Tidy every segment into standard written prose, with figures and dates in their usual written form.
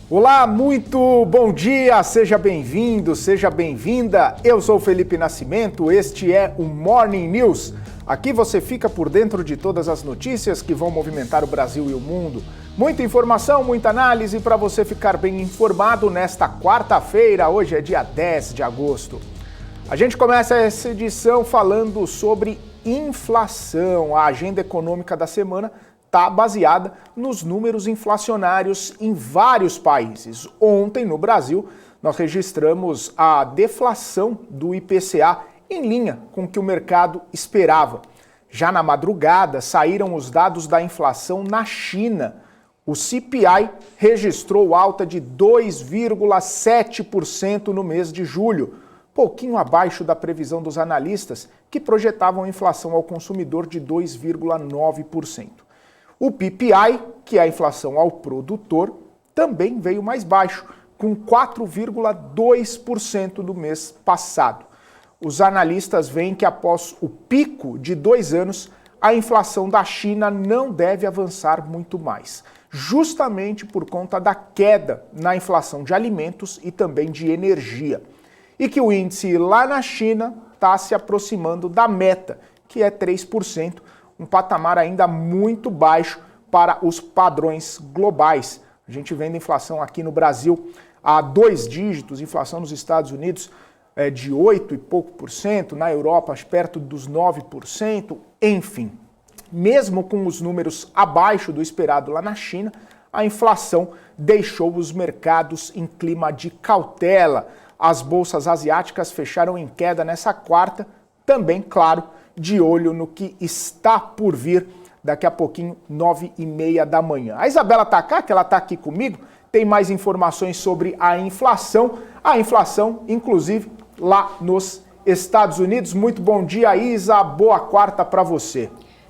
Olá, muito bom dia, seja bem-vindo, seja bem-vinda. Eu sou Felipe Nascimento, este é o Morning News. Aqui você fica por dentro de todas as notícias que vão movimentar o Brasil e o mundo. Muita informação, muita análise para você ficar bem informado nesta quarta-feira, hoje é dia 10 de agosto. A gente começa essa edição falando sobre inflação. A agenda econômica da semana está baseada nos números inflacionários em vários países. Ontem, no Brasil, nós registramos a deflação do IPCA em linha com o que o mercado esperava. Já na madrugada, saíram os dados da inflação na China. O CPI registrou alta de 2,7% no mês de julho, pouquinho abaixo da previsão dos analistas, que projetavam a inflação ao consumidor de 2,9%. O PPI, que é a inflação ao produtor, também veio mais baixo, com 4,2% no mês passado. Os analistas veem que após o pico de 2 anos, a inflação da China não deve avançar muito mais, justamente por conta da queda na inflação de alimentos e também de energia. E que o índice lá na China está se aproximando da meta, que é 3%, um patamar ainda muito baixo para os padrões globais. A gente vendo inflação aqui no Brasil a 2 dígitos, inflação nos Estados Unidos de 8 e pouco por cento, na Europa perto dos 9%, enfim. Mesmo com os números abaixo do esperado lá na China, a inflação deixou os mercados em clima de cautela. As bolsas asiáticas fecharam em queda nessa quarta, também, claro, de olho no que está por vir daqui a pouquinho, 9h30 da manhã. A Isabela está cá, que ela está aqui comigo, tem mais informações sobre a inflação, inclusive, lá nos Estados Unidos. Muito bom dia, Isa, boa quarta para você.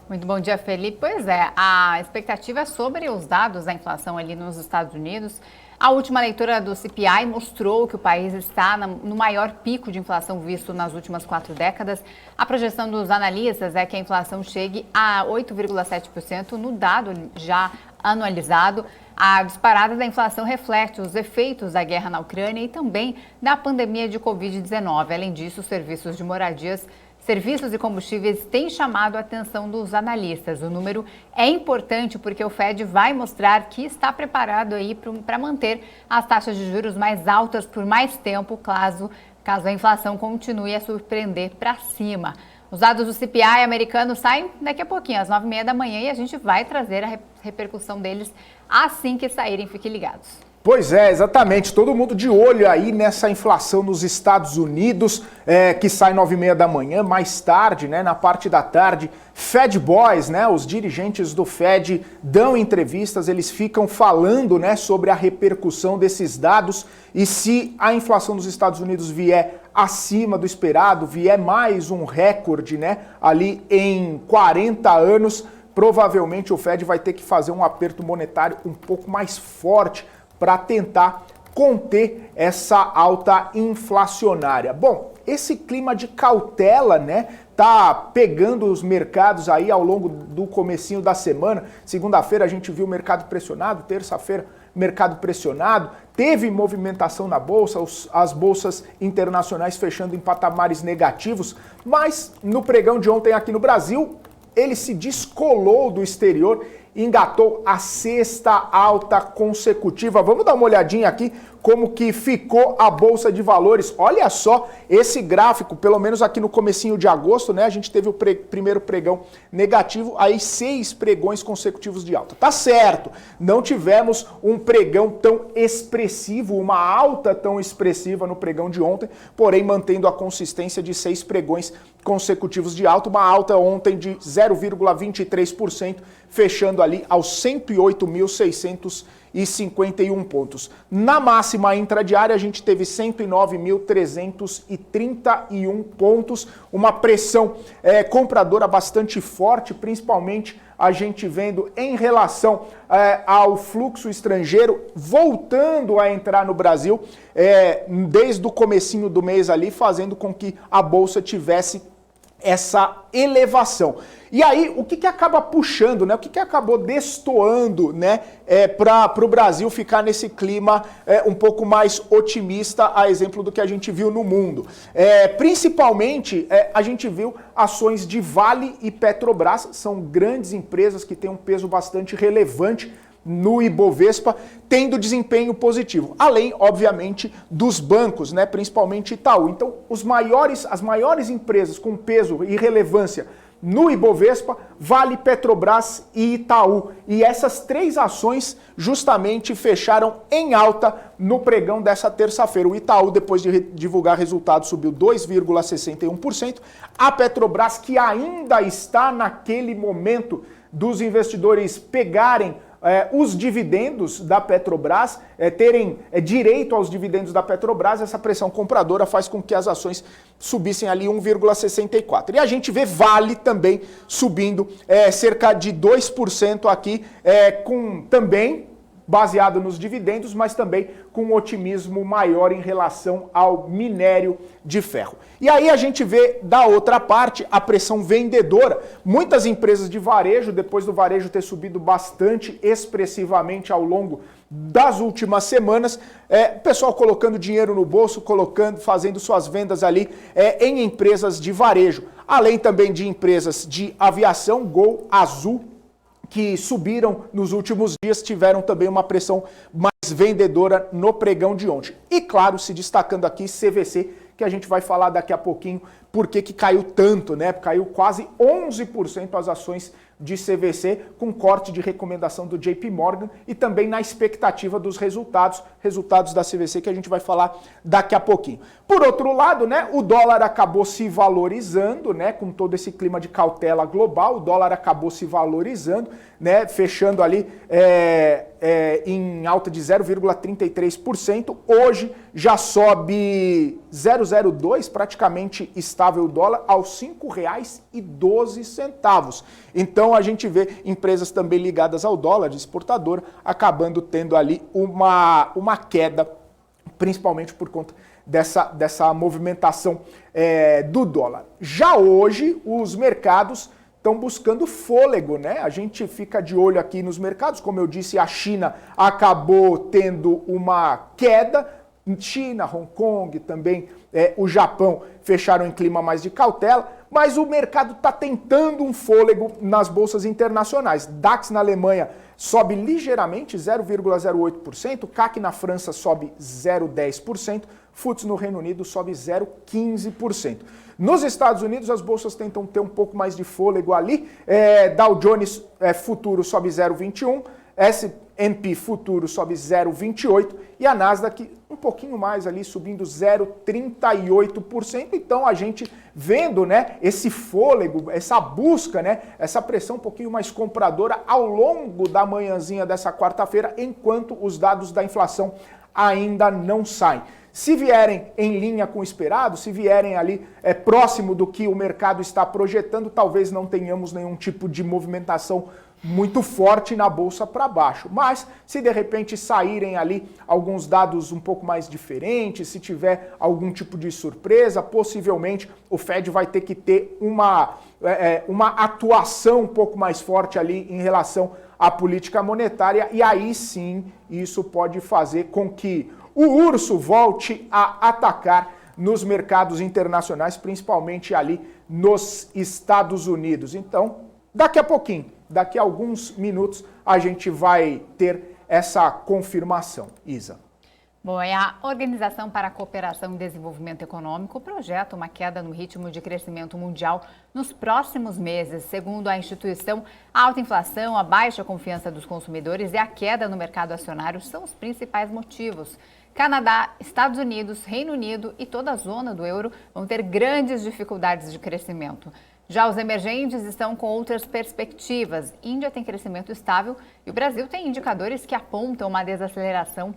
Muito bom dia, Felipe. Pois é, a expectativa é sobre os dados da inflação ali nos Estados Unidos. A última leitura do CPI mostrou que o país está no maior pico de inflação visto nas últimas 4 décadas. A projeção dos analistas é que a inflação chegue a 8,7% no dado já anualizado. A disparada da inflação reflete os efeitos da guerra na Ucrânia e também da pandemia de Covid-19. Além disso, os serviços de moradias, serviços e combustíveis têm chamado a atenção dos analistas. O número é importante porque o Fed vai mostrar que está preparado aí para manter as taxas de juros mais altas por mais tempo, caso a inflação continue a surpreender para cima. Os dados do CPI americano saem daqui a pouquinho, às 9h30 da manhã, e a gente vai trazer a repercussão deles assim que saírem. Fiquem ligados. Pois é, exatamente. Todo mundo de olho aí nessa inflação nos Estados Unidos, que sai 9h30 da manhã, mais tarde, né, na parte da tarde. Fed Boys, né, os dirigentes do Fed dão entrevistas, eles ficam falando, né, sobre a repercussão desses dados e se a inflação dos Estados Unidos vier acima do esperado, vier mais um recorde, né, ali em 40 anos, provavelmente o Fed vai ter que fazer um aperto monetário um pouco mais forte para tentar conter essa alta inflacionária. Bom, esse clima de cautela, né, tá pegando os mercados aí ao longo do comecinho da semana. Segunda-feira a gente viu o mercado pressionado, terça-feira mercado pressionado, teve movimentação na bolsa, as bolsas internacionais fechando em patamares negativos, mas no pregão de ontem aqui no Brasil, ele se descolou do exterior, engatou a 6ª alta consecutiva. Vamos dar uma olhadinha aqui como que ficou a Bolsa de Valores. Olha só esse gráfico, pelo menos aqui no comecinho de agosto, né? A gente teve o primeiro pregão negativo, aí 6 pregões consecutivos de alta. Tá certo, não tivemos um pregão tão expressivo, uma alta tão expressiva no pregão de ontem, porém mantendo a consistência de 6 pregões consecutivos de alta, uma alta ontem de 0,23%, fechando ali aos 108.651 pontos. Na máxima intradiária, a gente teve 109.331 pontos, uma pressão compradora bastante forte, principalmente a gente vendo em relação ao fluxo estrangeiro voltando a entrar no Brasil desde o comecinho do mês ali, fazendo com que a Bolsa tivesse essa elevação. E aí, o que acaba puxando, né? O que acabou destoando, né, para o Brasil ficar nesse clima um pouco mais otimista, a exemplo do que a gente viu no mundo? Principalmente, a gente viu ações de Vale e Petrobras, são grandes empresas que têm um peso bastante relevante no Ibovespa, tendo desempenho positivo. Além, obviamente, dos bancos, né, principalmente Itaú. Então, as maiores empresas com peso e relevância no Ibovespa, Vale, Petrobras e Itaú. E essas três ações justamente fecharam em alta no pregão dessa terça-feira. O Itaú, depois de divulgar resultados, subiu 2,61%. A Petrobras, que ainda está naquele momento dos investidores pegarem os dividendos da Petrobras, terem direito aos dividendos da Petrobras, essa pressão compradora faz com que as ações subissem ali 1,64%. E a gente vê Vale também subindo cerca de 2% aqui, com também baseado nos dividendos, mas também com um otimismo maior em relação ao minério de ferro. E aí a gente vê, da outra parte, a pressão vendedora. Muitas empresas de varejo, depois do varejo ter subido bastante expressivamente ao longo das últimas semanas, o pessoal colocando dinheiro no bolso, fazendo suas vendas ali em empresas de varejo. Além também de empresas de aviação, Gol, Azul, que subiram nos últimos dias, tiveram também uma pressão mais vendedora no pregão de ontem. E claro, se destacando aqui, CVC, que a gente vai falar daqui a pouquinho, por que caiu tanto, né? Caiu quase 11% as ações de CVC, com corte de recomendação do JP Morgan e também na expectativa dos resultados da CVC, que a gente vai falar daqui a pouquinho. Por outro lado, né, o dólar acabou se valorizando, né, com todo esse clima de cautela global, o dólar acabou se valorizando, né, fechando ali em alta de 0,33%. Hoje já sobe 0,02, praticamente estável o dólar, aos R$ 5,12. Então a gente vê empresas também ligadas ao dólar, de exportadora, acabando tendo ali uma queda, principalmente por conta dessa movimentação do dólar. Já hoje, os mercados estão buscando fôlego, né? A gente fica de olho aqui nos mercados. Como eu disse, a China acabou tendo uma queda. China, Hong Kong, também o Japão fecharam em clima mais de cautela, mas o mercado está tentando um fôlego nas bolsas internacionais. DAX na Alemanha sobe ligeiramente, 0,08%, CAC na França sobe 0,10%, FTSE no Reino Unido sobe 0,15%. Nos Estados Unidos, as bolsas tentam ter um pouco mais de fôlego ali. Dow Jones futuro sobe 0,21%, S&P futuro sobe 0,28% e a Nasdaq um pouquinho mais ali, subindo 0,38%. Então a gente vendo, né, esse fôlego, essa busca, né, essa pressão um pouquinho mais compradora ao longo da manhãzinha dessa quarta-feira, enquanto os dados da inflação ainda não saem. Se vierem em linha com o esperado, se vierem ali próximo do que o mercado está projetando, talvez não tenhamos nenhum tipo de movimentação muito forte na bolsa para baixo. Mas se de repente saírem ali alguns dados um pouco mais diferentes, se tiver algum tipo de surpresa, possivelmente o Fed vai ter que ter uma atuação um pouco mais forte ali em relação à política monetária, e aí sim isso pode fazer com que o urso volte a atacar nos mercados internacionais, principalmente ali nos Estados Unidos. Então, daqui a pouquinho, daqui a alguns minutos, a gente vai ter essa confirmação. Isa. Bom, a Organização para a Cooperação e Desenvolvimento Econômico projeta uma queda no ritmo de crescimento mundial nos próximos meses. Segundo a instituição, a alta inflação, a baixa confiança dos consumidores e a queda no mercado acionário são os principais motivos. Canadá, Estados Unidos, Reino Unido e toda a zona do euro vão ter grandes dificuldades de crescimento. Já os emergentes estão com outras perspectivas. Índia tem crescimento estável e o Brasil tem indicadores que apontam uma desaceleração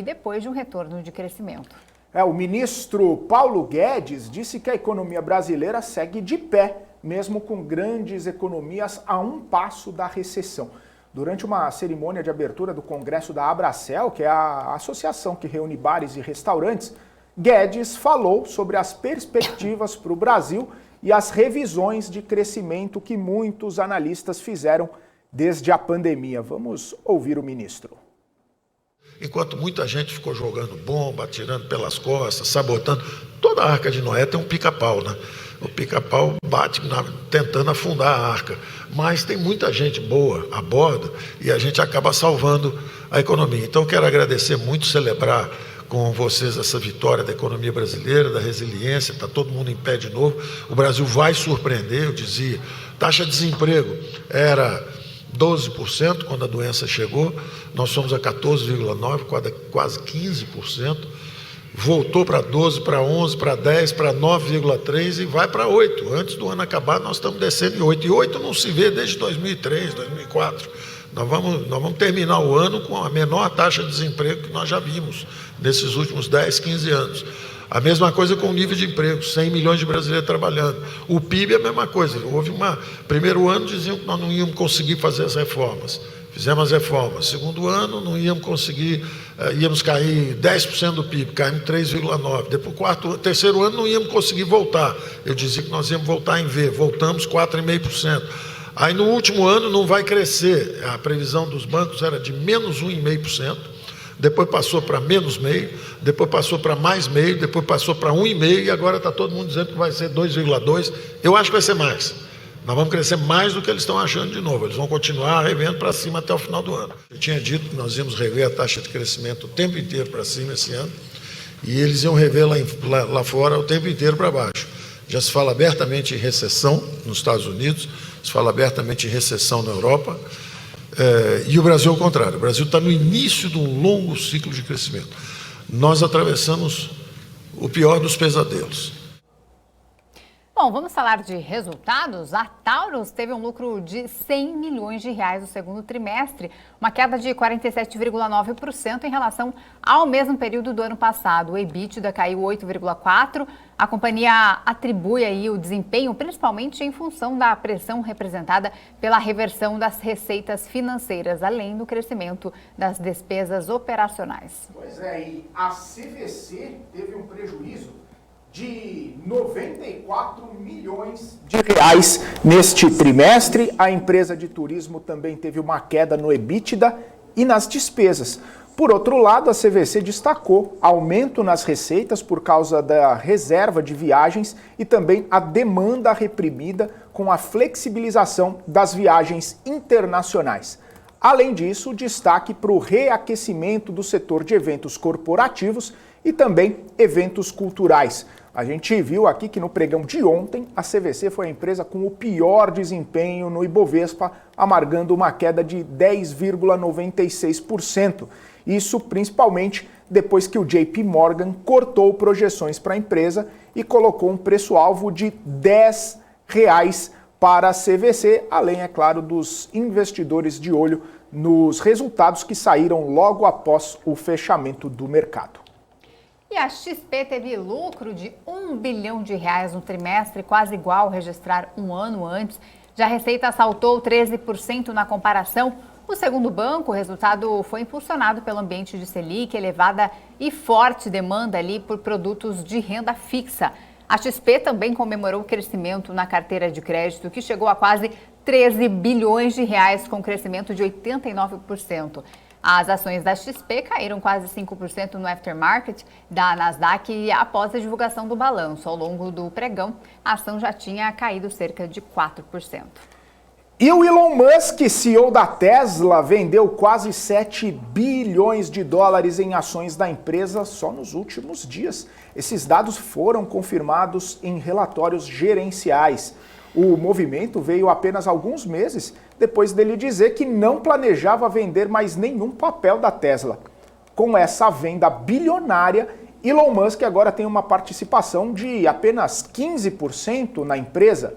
depois de um retorno de crescimento. O ministro Paulo Guedes disse que a economia brasileira segue de pé, mesmo com grandes economias a um passo da recessão. Durante uma cerimônia de abertura do Congresso da Abracel, que é a associação que reúne bares e restaurantes, Guedes falou sobre as perspectivas para o Brasil e as revisões de crescimento que muitos analistas fizeram desde a pandemia. Vamos ouvir o ministro. Enquanto muita gente ficou jogando bomba, atirando pelas costas, sabotando, toda a Arca de Noé tem um pica-pau, né? O pica-pau bate tentando afundar a arca, mas tem muita gente boa a bordo e a gente acaba salvando a economia. Então quero agradecer muito, celebrar com vocês essa vitória da economia brasileira, da resiliência, está todo mundo em pé de novo. O Brasil vai surpreender, eu dizia, taxa de desemprego era 12% quando a doença chegou, nós fomos a 14,9%, quase 15%. Voltou para 12, para 11, para 10, para 9,3 e vai para 8. Antes do ano acabar, nós estamos descendo em 8. E 8 não se vê desde 2003, 2004. Nós vamos terminar o ano com a menor taxa de desemprego que nós já vimos nesses últimos 10, 15 anos. A mesma coisa com o nível de emprego, 100 milhões de brasileiros trabalhando. O PIB é a mesma coisa. Primeiro ano diziam que nós não íamos conseguir fazer as reformas. Fizemos as reformas. Segundo ano, não íamos conseguir, íamos cair 10% do PIB, caímos 3,9%. Depois, terceiro ano, não íamos conseguir voltar. Eu dizia que nós íamos voltar em V, voltamos 4,5%. Aí, no último ano, não vai crescer. A previsão dos bancos era de menos 1,5%, depois passou para menos 0,5%, depois passou para mais 0,5%, depois passou para 1,5% e agora está todo mundo dizendo que vai ser 2,2%. Eu acho que vai ser mais. Nós vamos crescer mais do que eles estão achando de novo. Eles vão continuar revendo para cima até o final do ano. Eu tinha dito que nós íamos rever a taxa de crescimento o tempo inteiro para cima esse ano e eles iam rever lá fora o tempo inteiro para baixo. Já se fala abertamente em recessão nos Estados Unidos, se fala abertamente em recessão na Europa e o Brasil ao contrário. O Brasil está no início de um longo ciclo de crescimento. Nós atravessamos o pior dos pesadelos. Bom, vamos falar de resultados. A Taurus teve um lucro de 100 milhões de reais no segundo trimestre, uma queda de 47,9% em relação ao mesmo período do ano passado. O EBITDA caiu 8,4%. A companhia atribui aí o desempenho principalmente em função da pressão representada pela reversão das receitas financeiras, além do crescimento das despesas operacionais. Pois é, e a CVC teve um prejuízo de 94 milhões de reais neste trimestre. A empresa de turismo também teve uma queda no EBITDA e nas despesas. Por outro lado, a CVC destacou aumento nas receitas por causa da reserva de viagens e também a demanda reprimida com a flexibilização das viagens internacionais. Além disso, destaque para o reaquecimento do setor de eventos corporativos e também eventos culturais. A gente viu aqui que no pregão de ontem, a CVC foi a empresa com o pior desempenho no Ibovespa, amargando uma queda de 10,96%. Isso principalmente depois que o JP Morgan cortou projeções para a empresa e colocou um preço-alvo de R$10 para a CVC, além, é claro, dos investidores de olho nos resultados que saíram logo após o fechamento do mercado. E a XP teve lucro de R$1 bilhão no trimestre, quase igual ao registrar um ano antes. Já a receita saltou 13% na comparação. O segundo banco, o resultado foi impulsionado pelo ambiente de Selic, elevada e forte demanda ali por produtos de renda fixa. A XP também comemorou o crescimento na carteira de crédito, que chegou a quase R$13 bilhões, com crescimento de 89%. As ações da XP caíram quase 5% no aftermarket da Nasdaq após a divulgação do balanço. Ao longo do pregão, a ação já tinha caído cerca de 4%. E o Elon Musk, CEO da Tesla, vendeu quase 7 bilhões de dólares em ações da empresa só nos últimos dias. Esses dados foram confirmados em relatórios gerenciais. O movimento veio apenas alguns meses depois dele dizer que não planejava vender mais nenhum papel da Tesla. Com essa venda bilionária, Elon Musk agora tem uma participação de apenas 15% na empresa.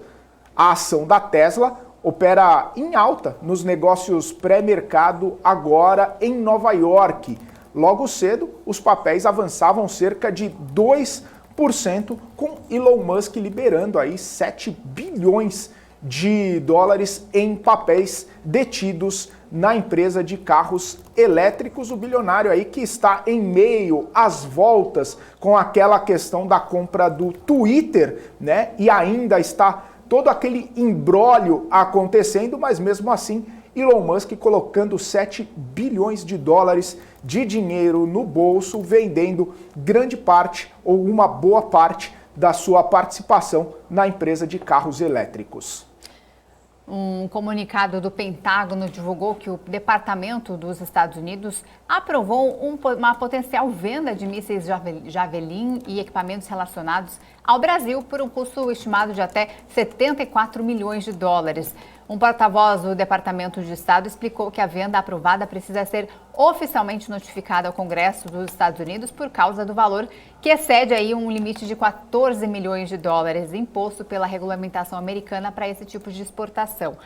A ação da Tesla opera em alta nos negócios pré-mercado agora em Nova York. Logo cedo, os papéis avançavam cerca de 2%, com Elon Musk liberando aí 7 bilhões de dólares em papéis detidos na empresa de carros elétricos, o bilionário aí que está em meio às voltas com aquela questão da compra do Twitter, né? E ainda está todo aquele imbróglio acontecendo, mas mesmo assim Elon Musk colocando 7 bilhões de dólares de dinheiro no bolso, vendendo grande parte ou uma boa parte da sua participação na empresa de carros elétricos. Um comunicado do Pentágono divulgou que o Departamento dos Estados Unidos aprovou uma potencial venda de mísseis Javelin e equipamentos relacionados ao Brasil por um custo estimado de até 74 milhões de dólares. Um porta-voz do Departamento de Estado explicou que a venda aprovada precisa ser oficialmente notificada ao Congresso dos Estados Unidos por causa do valor que excede aí um limite de 14 milhões de dólares imposto pela regulamentação americana para esse tipo de exportação.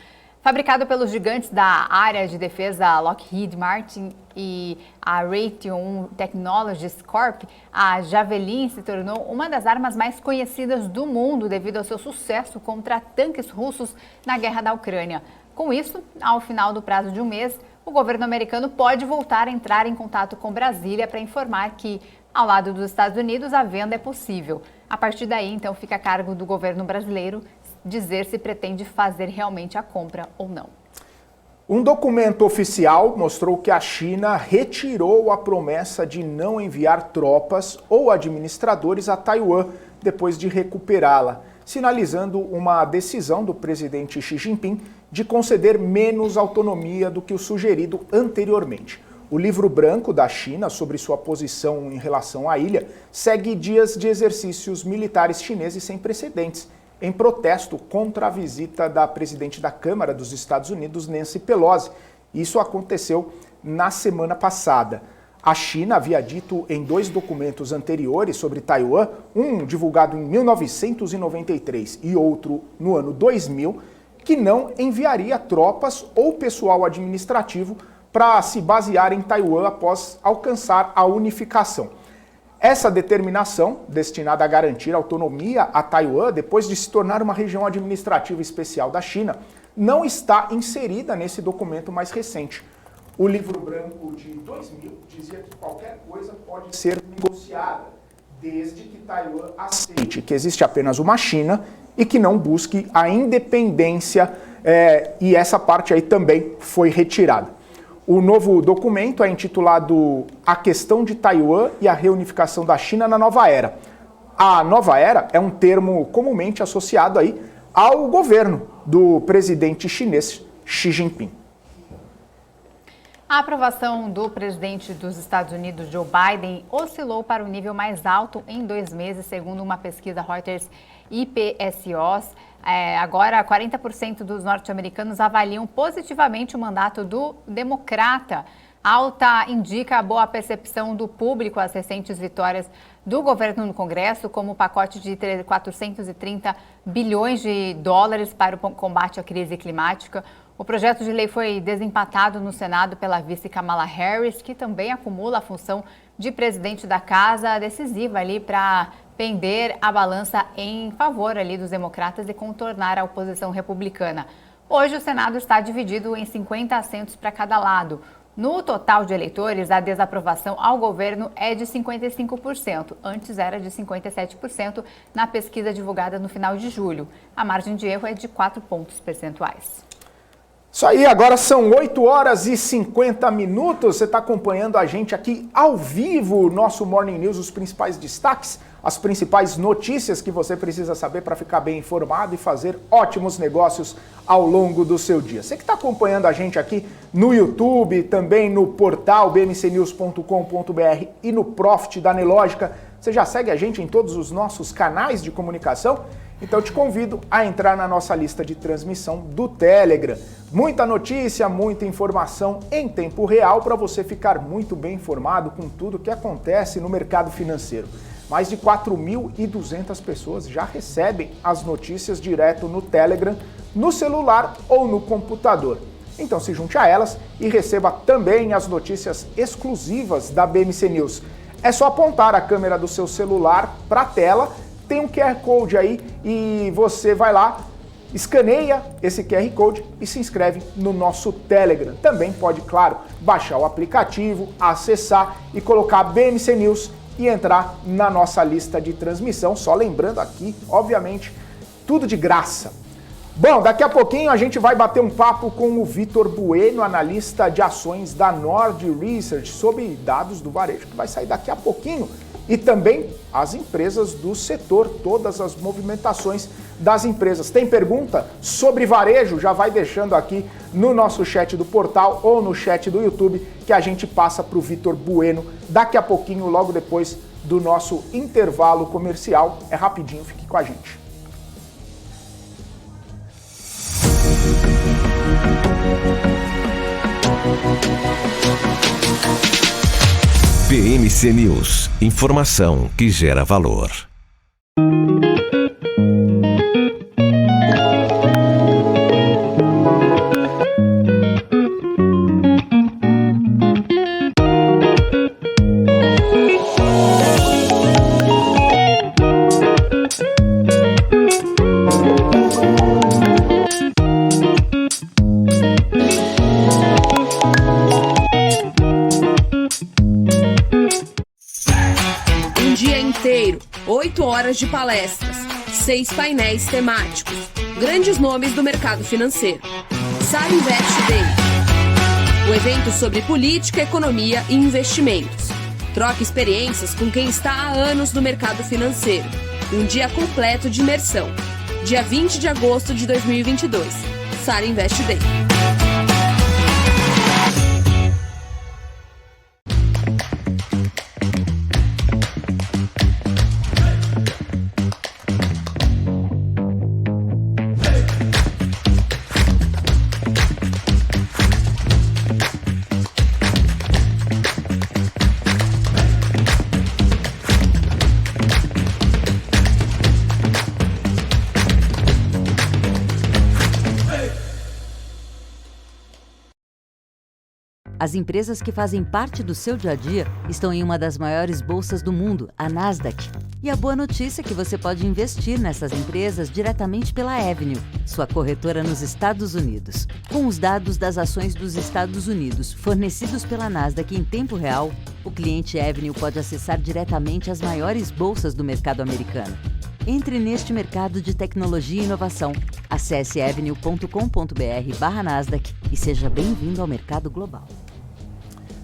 Fabricado pelos gigantes da área de defesa Lockheed Martin e a Raytheon Technologies Corp, a Javelin se tornou uma das armas mais conhecidas do mundo devido ao seu sucesso contra tanques russos na guerra da Ucrânia. Com isso, ao final do prazo de um mês, o governo americano pode voltar a entrar em contato com Brasília para informar que, ao lado dos Estados Unidos, a venda é possível. A partir daí, então, fica a cargo do governo brasileiro dizer se pretende fazer realmente a compra ou não. Um documento oficial mostrou que a China retirou a promessa de não enviar tropas ou administradores a Taiwan depois de recuperá-la, sinalizando uma decisão do presidente Xi Jinping de conceder menos autonomia do que o sugerido anteriormente. O livro branco da China sobre sua posição em relação à ilha segue dias de exercícios militares chineses sem precedentes, em protesto contra a visita da presidente da Câmara dos Estados Unidos, Nancy Pelosi. Isso aconteceu na semana passada. A China havia dito em 2 documentos anteriores sobre Taiwan, um divulgado em 1993 e outro no ano 2000, que não enviaria tropas ou pessoal administrativo para se basear em Taiwan após alcançar a unificação. Essa determinação, destinada a garantir autonomia a Taiwan depois de se tornar uma região administrativa especial da China, não está inserida nesse documento mais recente. O livro branco de 2000 dizia que qualquer coisa pode ser negociada, desde que Taiwan aceite que existe apenas uma China e que não busque a independência, e essa parte aí também foi retirada. O novo documento é intitulado A Questão de Taiwan e a Reunificação da China na Nova Era. A Nova Era é um termo comumente associado aí ao governo do presidente chinês Xi Jinping. A aprovação do presidente dos Estados Unidos, Joe Biden, oscilou para o nível mais alto em 2 meses, segundo uma pesquisa Reuters IPSOS. Agora, 40% dos norte-americanos avaliam positivamente o mandato do democrata. Alta indica a boa percepção do público às recentes vitórias do governo no Congresso, como o pacote de 430 bilhões de dólares para o combate à crise climática. O projeto de lei foi desempatado no Senado pela vice Kamala Harris, que também acumula a função de presidente da casa, decisiva ali para pender a balança em favor ali dos democratas e contornar a oposição republicana. Hoje o Senado está dividido em 50 assentos para cada lado. No total de eleitores, a desaprovação ao governo é de 55%. Antes era de 57% na pesquisa divulgada no final de julho. A margem de erro é de 4 pontos percentuais. Isso aí, agora são 8 horas e 50 minutos. Você está acompanhando a gente aqui ao vivo, nosso Morning News, os principais destaques, as principais notícias que você precisa saber para ficar bem informado e fazer ótimos negócios ao longo do seu dia. Você que está acompanhando a gente aqui no YouTube, também no portal bmcnews.com.br e no Profit da Nelogica, você já segue a gente em todos os nossos canais de comunicação? Então eu te convido a entrar na nossa lista de transmissão do Telegram. Muita notícia, muita informação em tempo real para você ficar muito bem informado com tudo que acontece no mercado financeiro. Mais de 4.200 pessoas já recebem as notícias direto no Telegram, no celular ou no computador. Então se junte a elas e receba também as notícias exclusivas da BMC News. É só apontar a câmera do seu celular para a tela, tem um QR Code aí e você vai lá, escaneia esse QR Code e se inscreve no nosso Telegram. Também pode, claro, baixar o aplicativo, acessar e colocar BMC News e entrar na nossa lista de transmissão. Só lembrando aqui, obviamente, tudo de graça. Bom, daqui a pouquinho a gente vai bater um papo com o Vitor Bueno, analista de ações da Nord Research, sobre dados do varejo, que vai sair daqui a pouquinho, e também as empresas do setor, todas as movimentações das empresas. Tem pergunta sobre varejo? Já vai deixando aqui no nosso chat do portal ou no chat do YouTube, que a gente passa para o Vitor Bueno daqui a pouquinho, logo depois do nosso intervalo comercial. É rapidinho, fique com a gente. BMC News, informação que gera valor. Um dia inteiro, 8 horas de palestras, 6 painéis temáticos, grandes nomes do mercado financeiro. Sara Invest Day, o evento sobre política, economia e investimentos. Troque experiências com quem está há anos no mercado financeiro. Um dia completo de imersão. Dia 20 de agosto de 2022. Sara Invest Day. As empresas que fazem parte do seu dia a dia estão em uma das maiores bolsas do mundo, a Nasdaq. E a boa notícia é que você pode investir nessas empresas diretamente pela Avenue, sua corretora nos Estados Unidos. Com os dados das ações dos Estados Unidos fornecidos pela Nasdaq em tempo real, o cliente Avenue pode acessar diretamente as maiores bolsas do mercado americano. Entre neste mercado de tecnologia e inovação. Acesse avenue.com.br/Nasdaq e seja bem-vindo ao mercado global.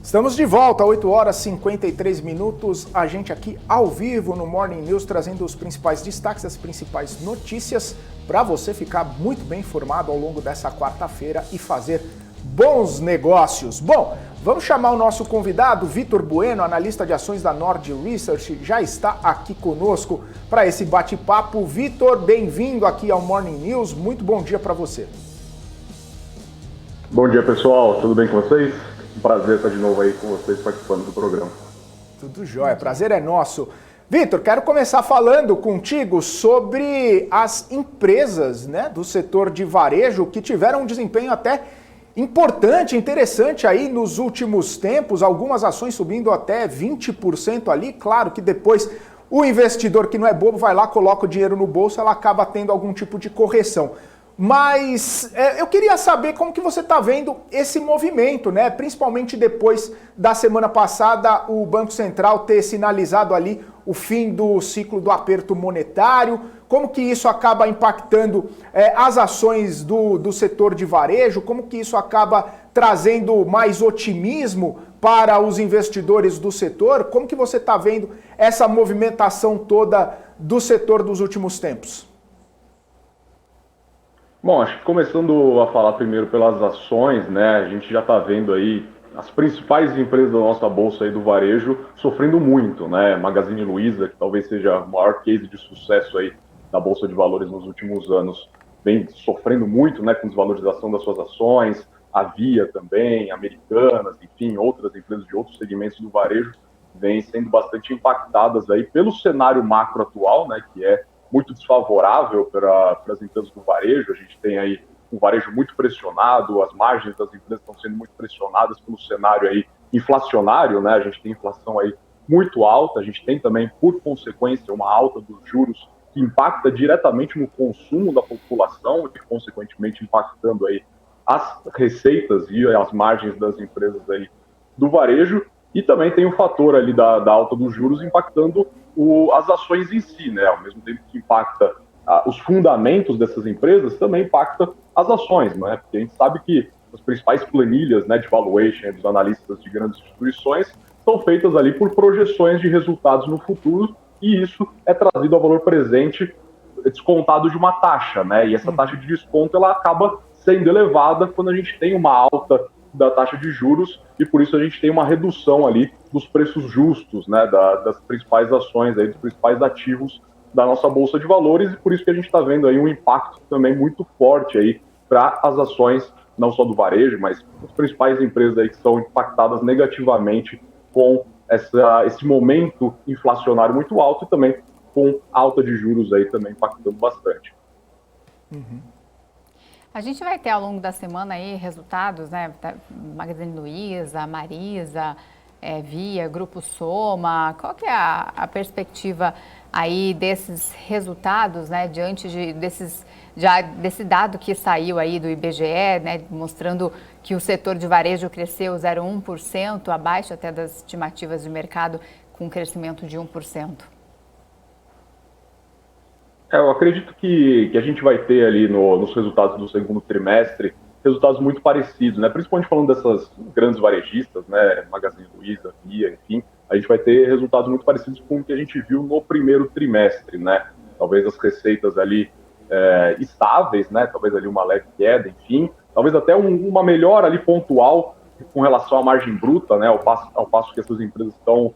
Estamos de volta, 8 horas e 53 minutos, a gente aqui ao vivo no Morning News, trazendo os principais destaques, as principais notícias, para você ficar muito bem informado ao longo dessa quarta-feira e fazer bons negócios. Bom, vamos chamar o nosso convidado, Vitor Bueno, analista de ações da Nord Research, já está aqui conosco para esse bate-papo. Vitor, bem-vindo aqui ao Morning News, muito bom dia para você. Bom dia, pessoal, tudo bem com vocês? Um prazer estar de novo aí com vocês participando do programa. Tudo jóia, prazer é nosso. Vitor, quero começar falando contigo sobre as empresas, né, do setor de varejo que tiveram um desempenho até importante, interessante aí nos últimos tempos, algumas ações subindo até 20% ali. Claro que depois o investidor que não é bobo vai lá, coloca o dinheiro no bolso, ela acaba tendo algum tipo de correção. Mas eu queria saber como que você está vendo esse movimento, né? Principalmente depois da semana passada o Banco Central ter sinalizado ali o fim do ciclo do aperto monetário, como que isso acaba impactando as ações do setor de varejo, como que isso acaba trazendo mais otimismo para os investidores do setor, como que você está vendo essa movimentação toda do setor dos últimos tempos? Bom, acho que começando a falar primeiro pelas ações, né, a gente já está vendo aí as principais empresas da nossa bolsa aí do varejo sofrendo muito, né, Magazine Luiza, que talvez seja o maior case de sucesso aí da Bolsa de Valores nos últimos anos, vem sofrendo muito, né, com desvalorização das suas ações, a Via também, Americanas, enfim, outras empresas de outros segmentos do varejo vêm sendo bastante impactadas aí pelo cenário macro atual, né, que é muito desfavorável para as empresas do varejo. A gente tem aí um varejo muito pressionado, as margens das empresas estão sendo muito pressionadas pelo cenário aí inflacionário, né? A gente tem inflação aí muito alta, a gente tem também, por consequência, uma alta dos juros que impacta diretamente no consumo da população e, consequentemente, impactando aí as receitas e as margens das empresas aí do varejo. E também tem o fator ali da alta dos juros impactando as ações em si, né? Ao mesmo tempo que impacta os fundamentos dessas empresas, também impacta as ações, né? Porque a gente sabe que as principais planilhas, né, de valuation dos analistas de grandes instituições são feitas ali por projeções de resultados no futuro, e isso é trazido ao valor presente descontado de uma taxa, né? E essa taxa de desconto ela acaba sendo elevada quando a gente tem uma alta da taxa de juros, e por isso a gente tem uma redução ali dos preços justos, né, das principais ações, aí, dos principais ativos da nossa Bolsa de Valores, e por isso que a gente está vendo aí um impacto também muito forte aí para as ações, não só do varejo, mas as principais empresas aí que são impactadas negativamente com esse momento inflacionário muito alto, e também com alta de juros aí também impactando bastante. A gente vai ter ao longo da semana aí resultados, né? Magazine Luiza, Marisa, Via, Grupo Soma. Qual que é a perspectiva aí desses resultados, né? Diante desse dado que saiu aí do IBGE, né? Mostrando que o setor de varejo cresceu 0,1%, abaixo até das estimativas de mercado, com um crescimento de 1%. Eu acredito que a gente vai ter ali nos resultados do segundo trimestre resultados muito parecidos, né? Principalmente falando dessas grandes varejistas, né? Magazine Luiza, Via, enfim, a gente vai ter resultados muito parecidos com o que a gente viu no primeiro trimestre, né? Talvez as receitas ali estáveis, né? Talvez ali uma leve queda, enfim, talvez até uma melhora ali pontual com relação à margem bruta, né? Ao passo que essas empresas estão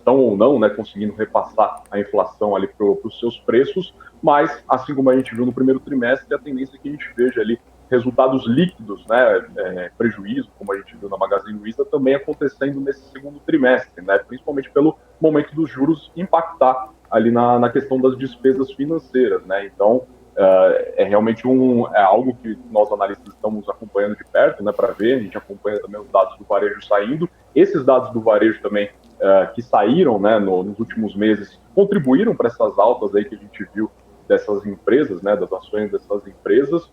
ou não, né, conseguindo repassar a inflação ali para os seus preços, mas, assim como a gente viu no primeiro trimestre, a tendência é que a gente veja ali resultados líquidos, né, prejuízo, como a gente viu na Magazine Luiza, também acontecendo nesse segundo trimestre, né, principalmente pelo momento dos juros impactar ali na questão das despesas financeiras, né, então é realmente algo que nós analistas estamos acompanhando de perto, né, para ver. A gente acompanha também os dados do varejo saindo. Esses dados do varejo também que saíram, né, nos últimos meses contribuíram para essas altas aí que a gente viu dessas empresas, né, das ações dessas empresas.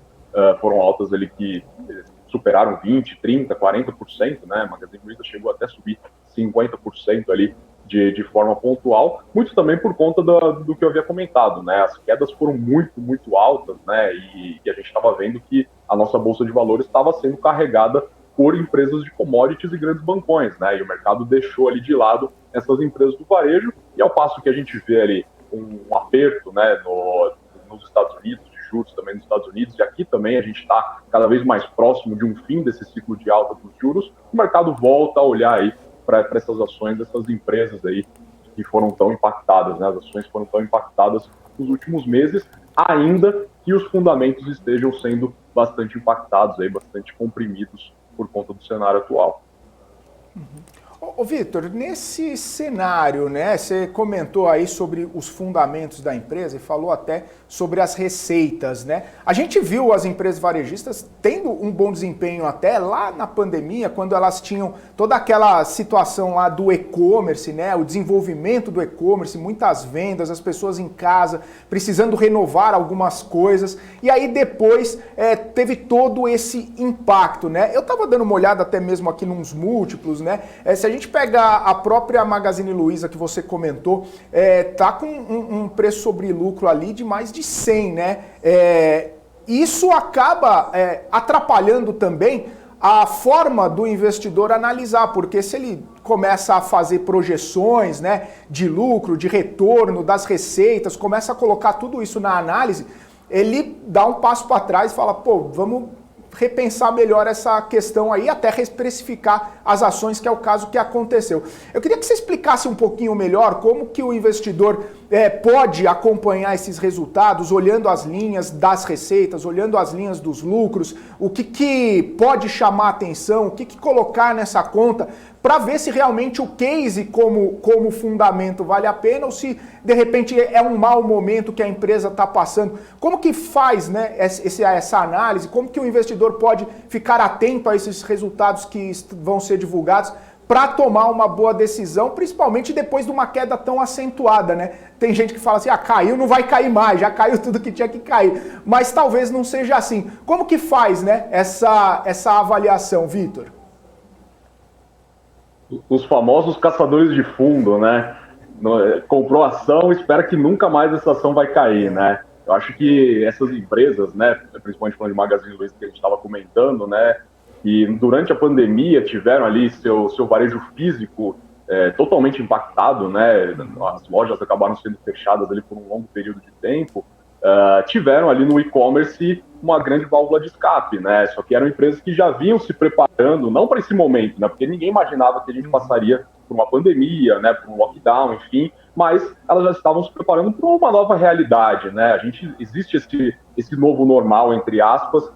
Foram altas ali que superaram 20%, 30%, 40%, né, a Magazine Luiza chegou até a subir 50% ali de forma pontual, muito também por conta do que eu havia comentado, né, as quedas foram muito, muito altas, né, e a gente estava vendo que a nossa Bolsa de Valores estava sendo carregada por empresas de commodities e grandes bancões, né, e o mercado deixou ali de lado essas empresas do varejo, e ao passo que a gente vê ali um aperto, né, nos Estados Unidos, de juros também nos Estados Unidos, e aqui também a gente está cada vez mais próximo de um fim desse ciclo de alta dos juros, o mercado volta a olhar aí para essas ações dessas empresas aí que foram tão impactadas, né? As ações foram tão impactadas nos últimos meses, ainda que os fundamentos estejam sendo bastante impactados, aí, bastante comprimidos por conta do cenário atual. Ô Vitor, nesse cenário, né, você comentou aí sobre os fundamentos da empresa e falou até sobre as receitas, né? A gente viu as empresas varejistas tendo um bom desempenho até lá na pandemia, quando elas tinham toda aquela situação lá do e-commerce, né? O desenvolvimento do e-commerce, muitas vendas, as pessoas em casa precisando renovar algumas coisas, e aí depois teve todo esse impacto, né? Eu tava dando uma olhada até mesmo aqui nos múltiplos, né? Se a gente pegar a própria Magazine Luiza que você comentou, tá com um preço sobre lucro ali de mais de 100, né? Isso acaba atrapalhando também a forma do investidor analisar, porque se ele começa a fazer projeções, né, de lucro, de retorno, das receitas, começa a colocar tudo isso na análise, ele dá um passo para trás e fala, pô, vamos repensar melhor essa questão aí, até reprecificar as ações, que é o caso que aconteceu. Eu queria que você explicasse um pouquinho melhor como que o investidor pode acompanhar esses resultados, olhando as linhas das receitas, olhando as linhas dos lucros, o que pode chamar atenção, o que colocar nessa conta, para ver se realmente o case como fundamento vale a pena ou se de repente é um mau momento que a empresa está passando. Como que faz, né, essa análise? Como que o investidor pode ficar atento a esses resultados que vão ser divulgados para tomar uma boa decisão, principalmente depois de uma queda tão acentuada, né? Tem gente que fala assim, caiu, não vai cair mais, já caiu tudo que tinha que cair. Mas talvez não seja assim. Como que faz, né, essa avaliação, Vitor? Os famosos caçadores de fundo, né? Comprou ação, espera que nunca mais essa ação vai cair, né? Eu acho que essas empresas, né, principalmente falando de Magazine Luiza que a gente estava comentando, né, que durante a pandemia tiveram ali seu varejo físico totalmente impactado, né? As lojas acabaram sendo fechadas ali por um longo período de tempo. Tiveram ali no e-commerce uma grande válvula de escape, né? Só que eram empresas que já vinham se preparando, não para esse momento, né? Porque ninguém imaginava que a gente passaria por uma pandemia, né? Por um lockdown, enfim, mas elas já estavam se preparando para uma nova realidade, né? Existe esse novo normal, entre aspas,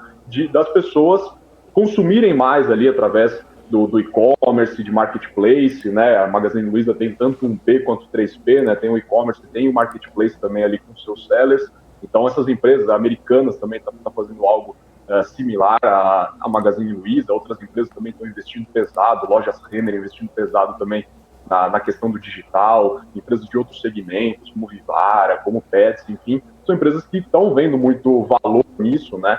das pessoas consumirem mais ali através do e-commerce, de marketplace, né? A Magazine Luiza tem tanto um P quanto 3P, né? Tem o e-commerce, tem o marketplace também ali com seus sellers. Então essas empresas americanas também estão fazendo algo similar à Magazine Luiza. Outras empresas também estão investindo pesado, lojas Renner investindo pesado também na questão do digital, empresas de outros segmentos, como Vivara, como Pets, enfim, são empresas que estão vendo muito valor nisso, né?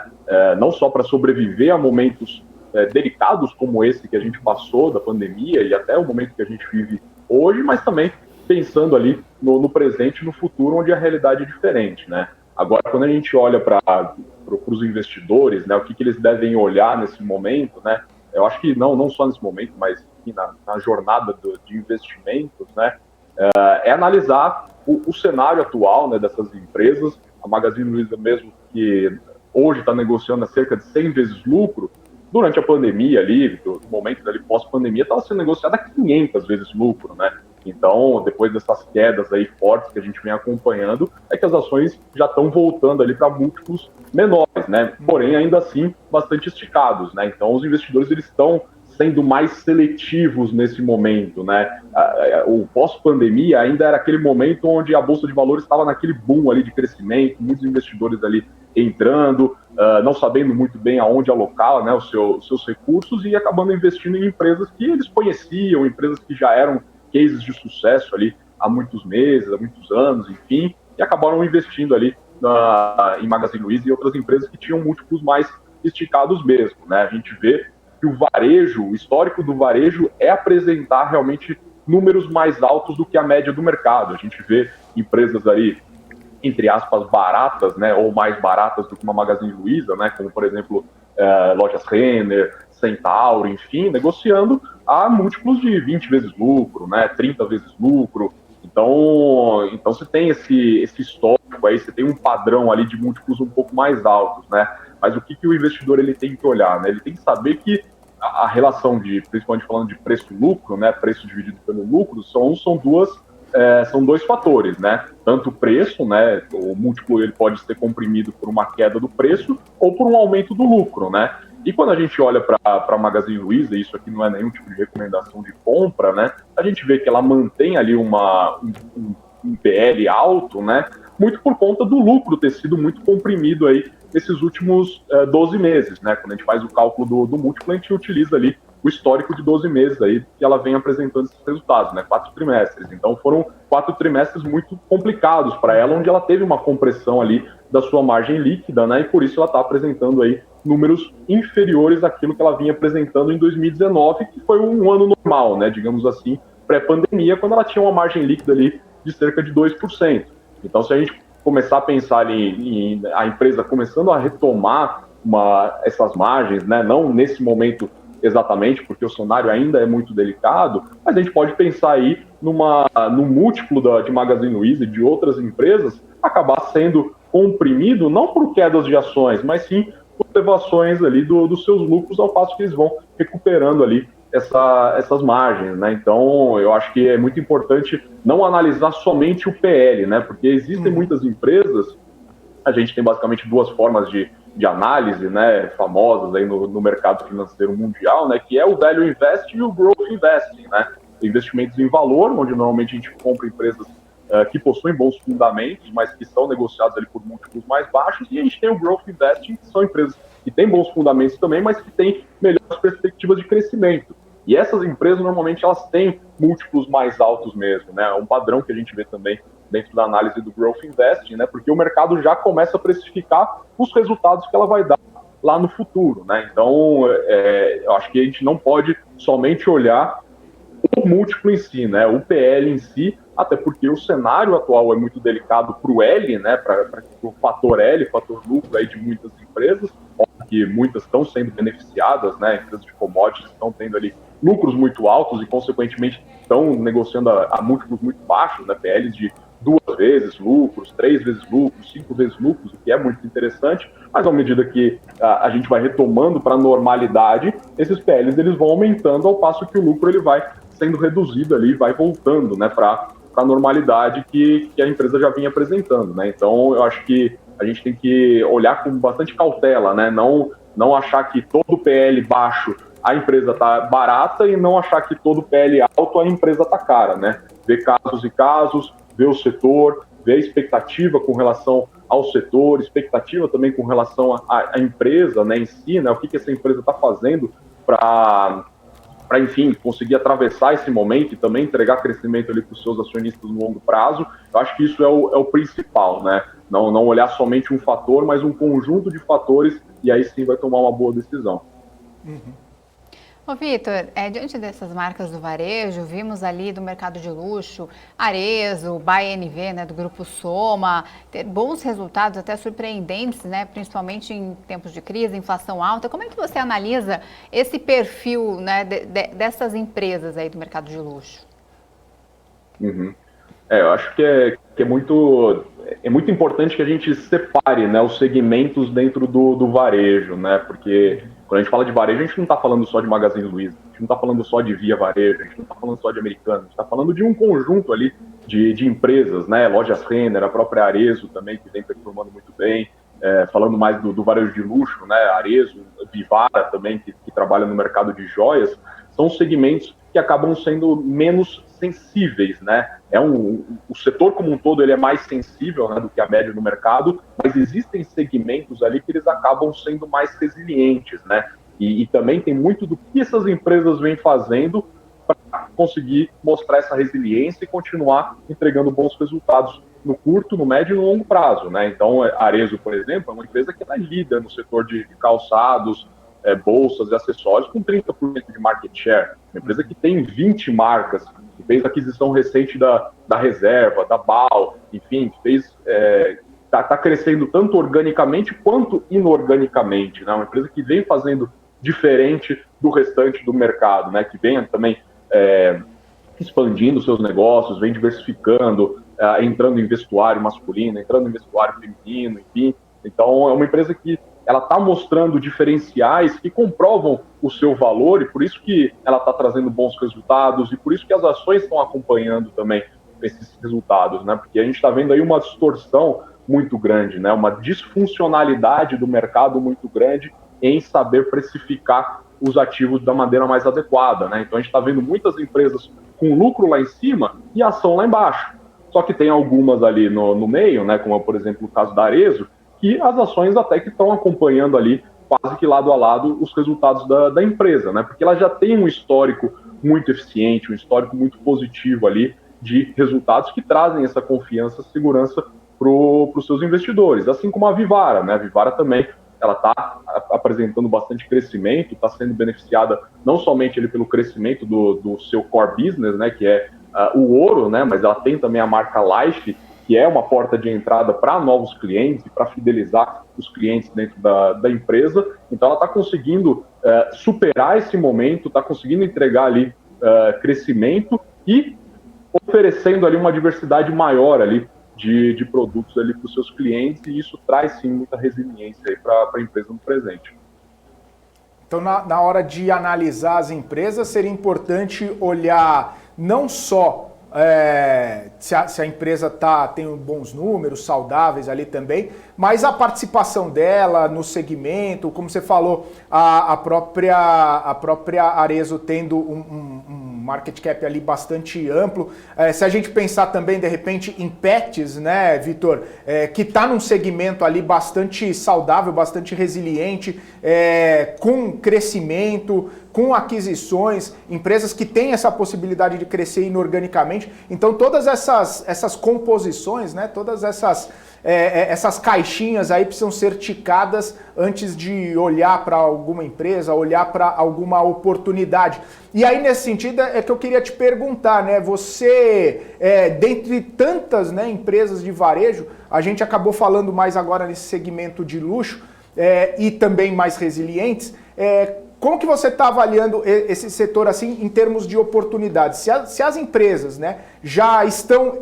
Não só para sobreviver a momentos delicados como esse que a gente passou da pandemia e até o momento que a gente vive hoje, mas também pensando ali no presente e no futuro, onde a realidade é diferente, né? Agora, quando a gente olha para os investidores, né, o que eles devem olhar nesse momento, né? Eu acho que não só nesse momento, mas aqui na jornada de investimentos, né? É analisar o cenário atual, né, dessas empresas. A Magazine Luiza mesmo, que hoje está negociando a cerca de 100 vezes lucro, durante a pandemia ali, do momento ali pós-pandemia, estava sendo negociada a 500 vezes lucro, né? Então, depois dessas quedas aí fortes que a gente vem acompanhando, é que as ações já estão voltando ali para múltiplos menores, né? Porém, ainda assim, bastante esticados, né? Então, os investidores, eles estão sendo mais seletivos nesse momento, né? O pós-pandemia ainda era aquele momento onde a Bolsa de Valores estava naquele boom ali de crescimento, muitos investidores ali entrando, não sabendo muito bem aonde alocar, né, os seus recursos e acabando investindo em empresas que eles conheciam, empresas que já eram cases de sucesso ali há muitos meses, há muitos anos, enfim, e acabaram investindo ali em Magazine Luiza e outras empresas que tinham múltiplos mais esticados mesmo, né? A gente vê que o histórico do varejo é apresentar realmente números mais altos do que a média do mercado. A gente vê empresas ali, entre aspas, baratas, né, ou mais baratas do que uma Magazine Luiza, né, como, por exemplo, lojas Renner, Centauro, enfim, negociando a múltiplos de 20 vezes lucro, né, 30 vezes lucro. Então você tem esse histórico aí, você tem um padrão ali de múltiplos um pouco mais altos, né? Mas o que o investidor ele tem que olhar, né? Ele tem que saber que a relação principalmente falando de preço-lucro, né, preço dividido pelo lucro, são dois fatores, né? Tanto o preço, né? O múltiplo ele pode ser comprimido por uma queda do preço ou por um aumento do lucro, né? E quando a gente olha para a Magazine Luiza, isso aqui não é nenhum tipo de recomendação de compra, né? A gente vê que ela mantém ali um PL alto, né? Muito por conta do lucro ter sido muito comprimido aí nesses últimos 12 meses, né? Quando a gente faz o cálculo do múltiplo, a gente utiliza ali o histórico de 12 meses aí que ela vem apresentando esses resultados, né? 4 trimestres. Então foram 4 trimestres muito complicados para ela, onde ela teve uma compressão ali da sua margem líquida, né? E por isso ela está apresentando aí números inferiores àquilo que ela vinha apresentando em 2019, que foi um ano normal, né? Digamos assim, pré-pandemia, quando ela tinha uma margem líquida ali de cerca de 2%. Então, se a gente começar a pensar ali em a empresa começando a retomar essas margens, né? Não nesse momento exatamente, porque o cenário ainda é muito delicado, mas a gente pode pensar aí no múltiplo de Magazine Luiza e de outras empresas acabar sendo comprimido, não por quedas de ações, mas sim por elevações ali dos seus lucros, ao passo que eles vão recuperando ali essas margens, né? Então, eu acho que é muito importante não analisar somente o PL, né? Porque existem muitas empresas, a gente tem basicamente duas formas de análise, né, famosas aí no mercado financeiro mundial, né, que é o Value Investing e o Growth Investing, né? Investimentos em valor, onde normalmente a gente compra empresas que possuem bons fundamentos, mas que são negociados ali por múltiplos mais baixos, e a gente tem o Growth Investing, que são empresas que têm bons fundamentos também, mas que têm melhores perspectivas de crescimento. E essas empresas, normalmente, elas têm múltiplos mais altos mesmo, né? É um padrão que a gente vê também dentro da análise do Growth Investing, né? Porque o mercado já começa a precificar os resultados que ela vai dar lá no futuro, né? Então, eu acho que a gente não pode somente olhar o múltiplo em si, né? O PL em si, até porque o cenário atual é muito delicado para o L, né? Para o fator L, fator lucro aí de muitas empresas, que muitas estão sendo beneficiadas, né? Empresas de commodities estão tendo ali lucros muito altos e, consequentemente, estão negociando a múltiplos muito baixos, né? PLs de 2 vezes lucros, 3 vezes lucros, 5 vezes lucros, o que é muito interessante, mas à medida que a gente vai retomando para a normalidade, esses PLs eles vão aumentando ao passo que o lucro ele vai sendo reduzido ali, vai voltando, né, para a normalidade que a empresa já vinha apresentando, né? Então eu acho que a gente tem que olhar com bastante cautela, né? Não achar que todo PL baixo a empresa está barata e não achar que todo PL alto a empresa está cara, né? Ver casos e casos, ver o setor, ver a expectativa com relação ao setor, expectativa também com relação à empresa, né, em si, né? O que essa empresa está fazendo para, enfim, conseguir atravessar esse momento e também entregar crescimento ali para os seus acionistas no longo prazo. Eu acho que isso é o principal, né? Não olhar somente um fator, mas um conjunto de fatores, e aí sim vai tomar uma boa decisão. Ô Vitor, diante dessas marcas do varejo, vimos ali do mercado de luxo, Arezzo, BNV, né, do Grupo Soma, ter bons resultados, até surpreendentes, né, principalmente em tempos de crise, inflação alta. Como é que você analisa esse perfil, né, dessas empresas aí do mercado de luxo? Eu acho que é muito importante que a gente separe, né, os segmentos dentro do varejo, né, porque quando a gente fala de varejo, a gente não está falando só de Magazine Luiza, a gente não está falando só de Via Varejo, a gente não está falando só de Americanas, a gente está falando de um conjunto ali de empresas, né, Lojas Renner, a própria Arezzo também, que vem performando muito bem, falando mais do varejo de luxo, né, Arezzo, Vivara também, que trabalha no mercado de joias, são segmentos que acabam sendo menos sensíveis, né? O setor como um todo ele é mais sensível, né, do que a média do mercado, mas existem segmentos ali que eles acabam sendo mais resilientes, né? E também tem muito do que essas empresas vêm fazendo para conseguir mostrar essa resiliência e continuar entregando bons resultados no curto, no médio e no longo prazo, né? Então, a Arezzo, por exemplo, é uma empresa que é líder no setor de calçados, bolsas e acessórios com 30% de market share. Uma empresa que tem 20 marcas, que fez aquisição recente da Reserva, da BAL, enfim, está crescendo tanto organicamente quanto inorganicamente, né? Uma empresa que vem fazendo diferente do restante do mercado, né? Que vem também expandindo seus negócios, vem diversificando, entrando em vestuário masculino, entrando em vestuário feminino, enfim. Então, é uma empresa que ela está mostrando diferenciais que comprovam o seu valor e por isso que ela está trazendo bons resultados e por isso que as ações estão acompanhando também esses resultados, né? Porque a gente está vendo aí uma distorção muito grande, né? Uma disfuncionalidade do mercado muito grande em saber precificar os ativos da maneira mais adequada, né? Então a gente está vendo muitas empresas com lucro lá em cima e ação lá embaixo. Só que tem algumas ali no meio, né? Como por exemplo o caso da Arezzo, que as ações até que estão acompanhando ali, quase que lado a lado, os resultados da empresa, né? Porque ela já tem um histórico muito eficiente, um histórico muito positivo ali de resultados que trazem essa confiança, segurança para os seus investidores. Assim como a Vivara, né? A Vivara também, ela está apresentando bastante crescimento, está sendo beneficiada não somente ali pelo crescimento do seu core business, né? Que é o ouro, né? Mas ela tem também a marca Life, que é uma porta de entrada para novos clientes e para fidelizar os clientes dentro da empresa. Então, ela está conseguindo superar esse momento, está conseguindo entregar ali crescimento e oferecendo ali uma diversidade maior ali de produtos ali para os seus clientes, e isso traz, sim, muita resiliência aí para a empresa no presente. Então, na hora de analisar as empresas, seria importante olhar não só se a empresa tem bons números, saudáveis ali também, mas a participação dela no segmento, como você falou, a própria Arezzo tendo market cap ali bastante amplo. Se a gente pensar também, de repente, em pets, né, Vitor, que está num segmento ali bastante saudável, bastante resiliente, com crescimento, com aquisições, empresas que têm essa possibilidade de crescer inorganicamente. Então, todas essas composições, né, todas essas caixinhas aí precisam ser ticadas antes de olhar para alguma empresa, olhar para alguma oportunidade. E aí, nesse sentido, é que eu queria te perguntar, né? Você, dentre tantas, né, empresas de varejo, a gente acabou falando mais agora nesse segmento de luxo e também mais resilientes. Como que você está avaliando esse setor assim em termos de oportunidades? Se as empresas, né, já estão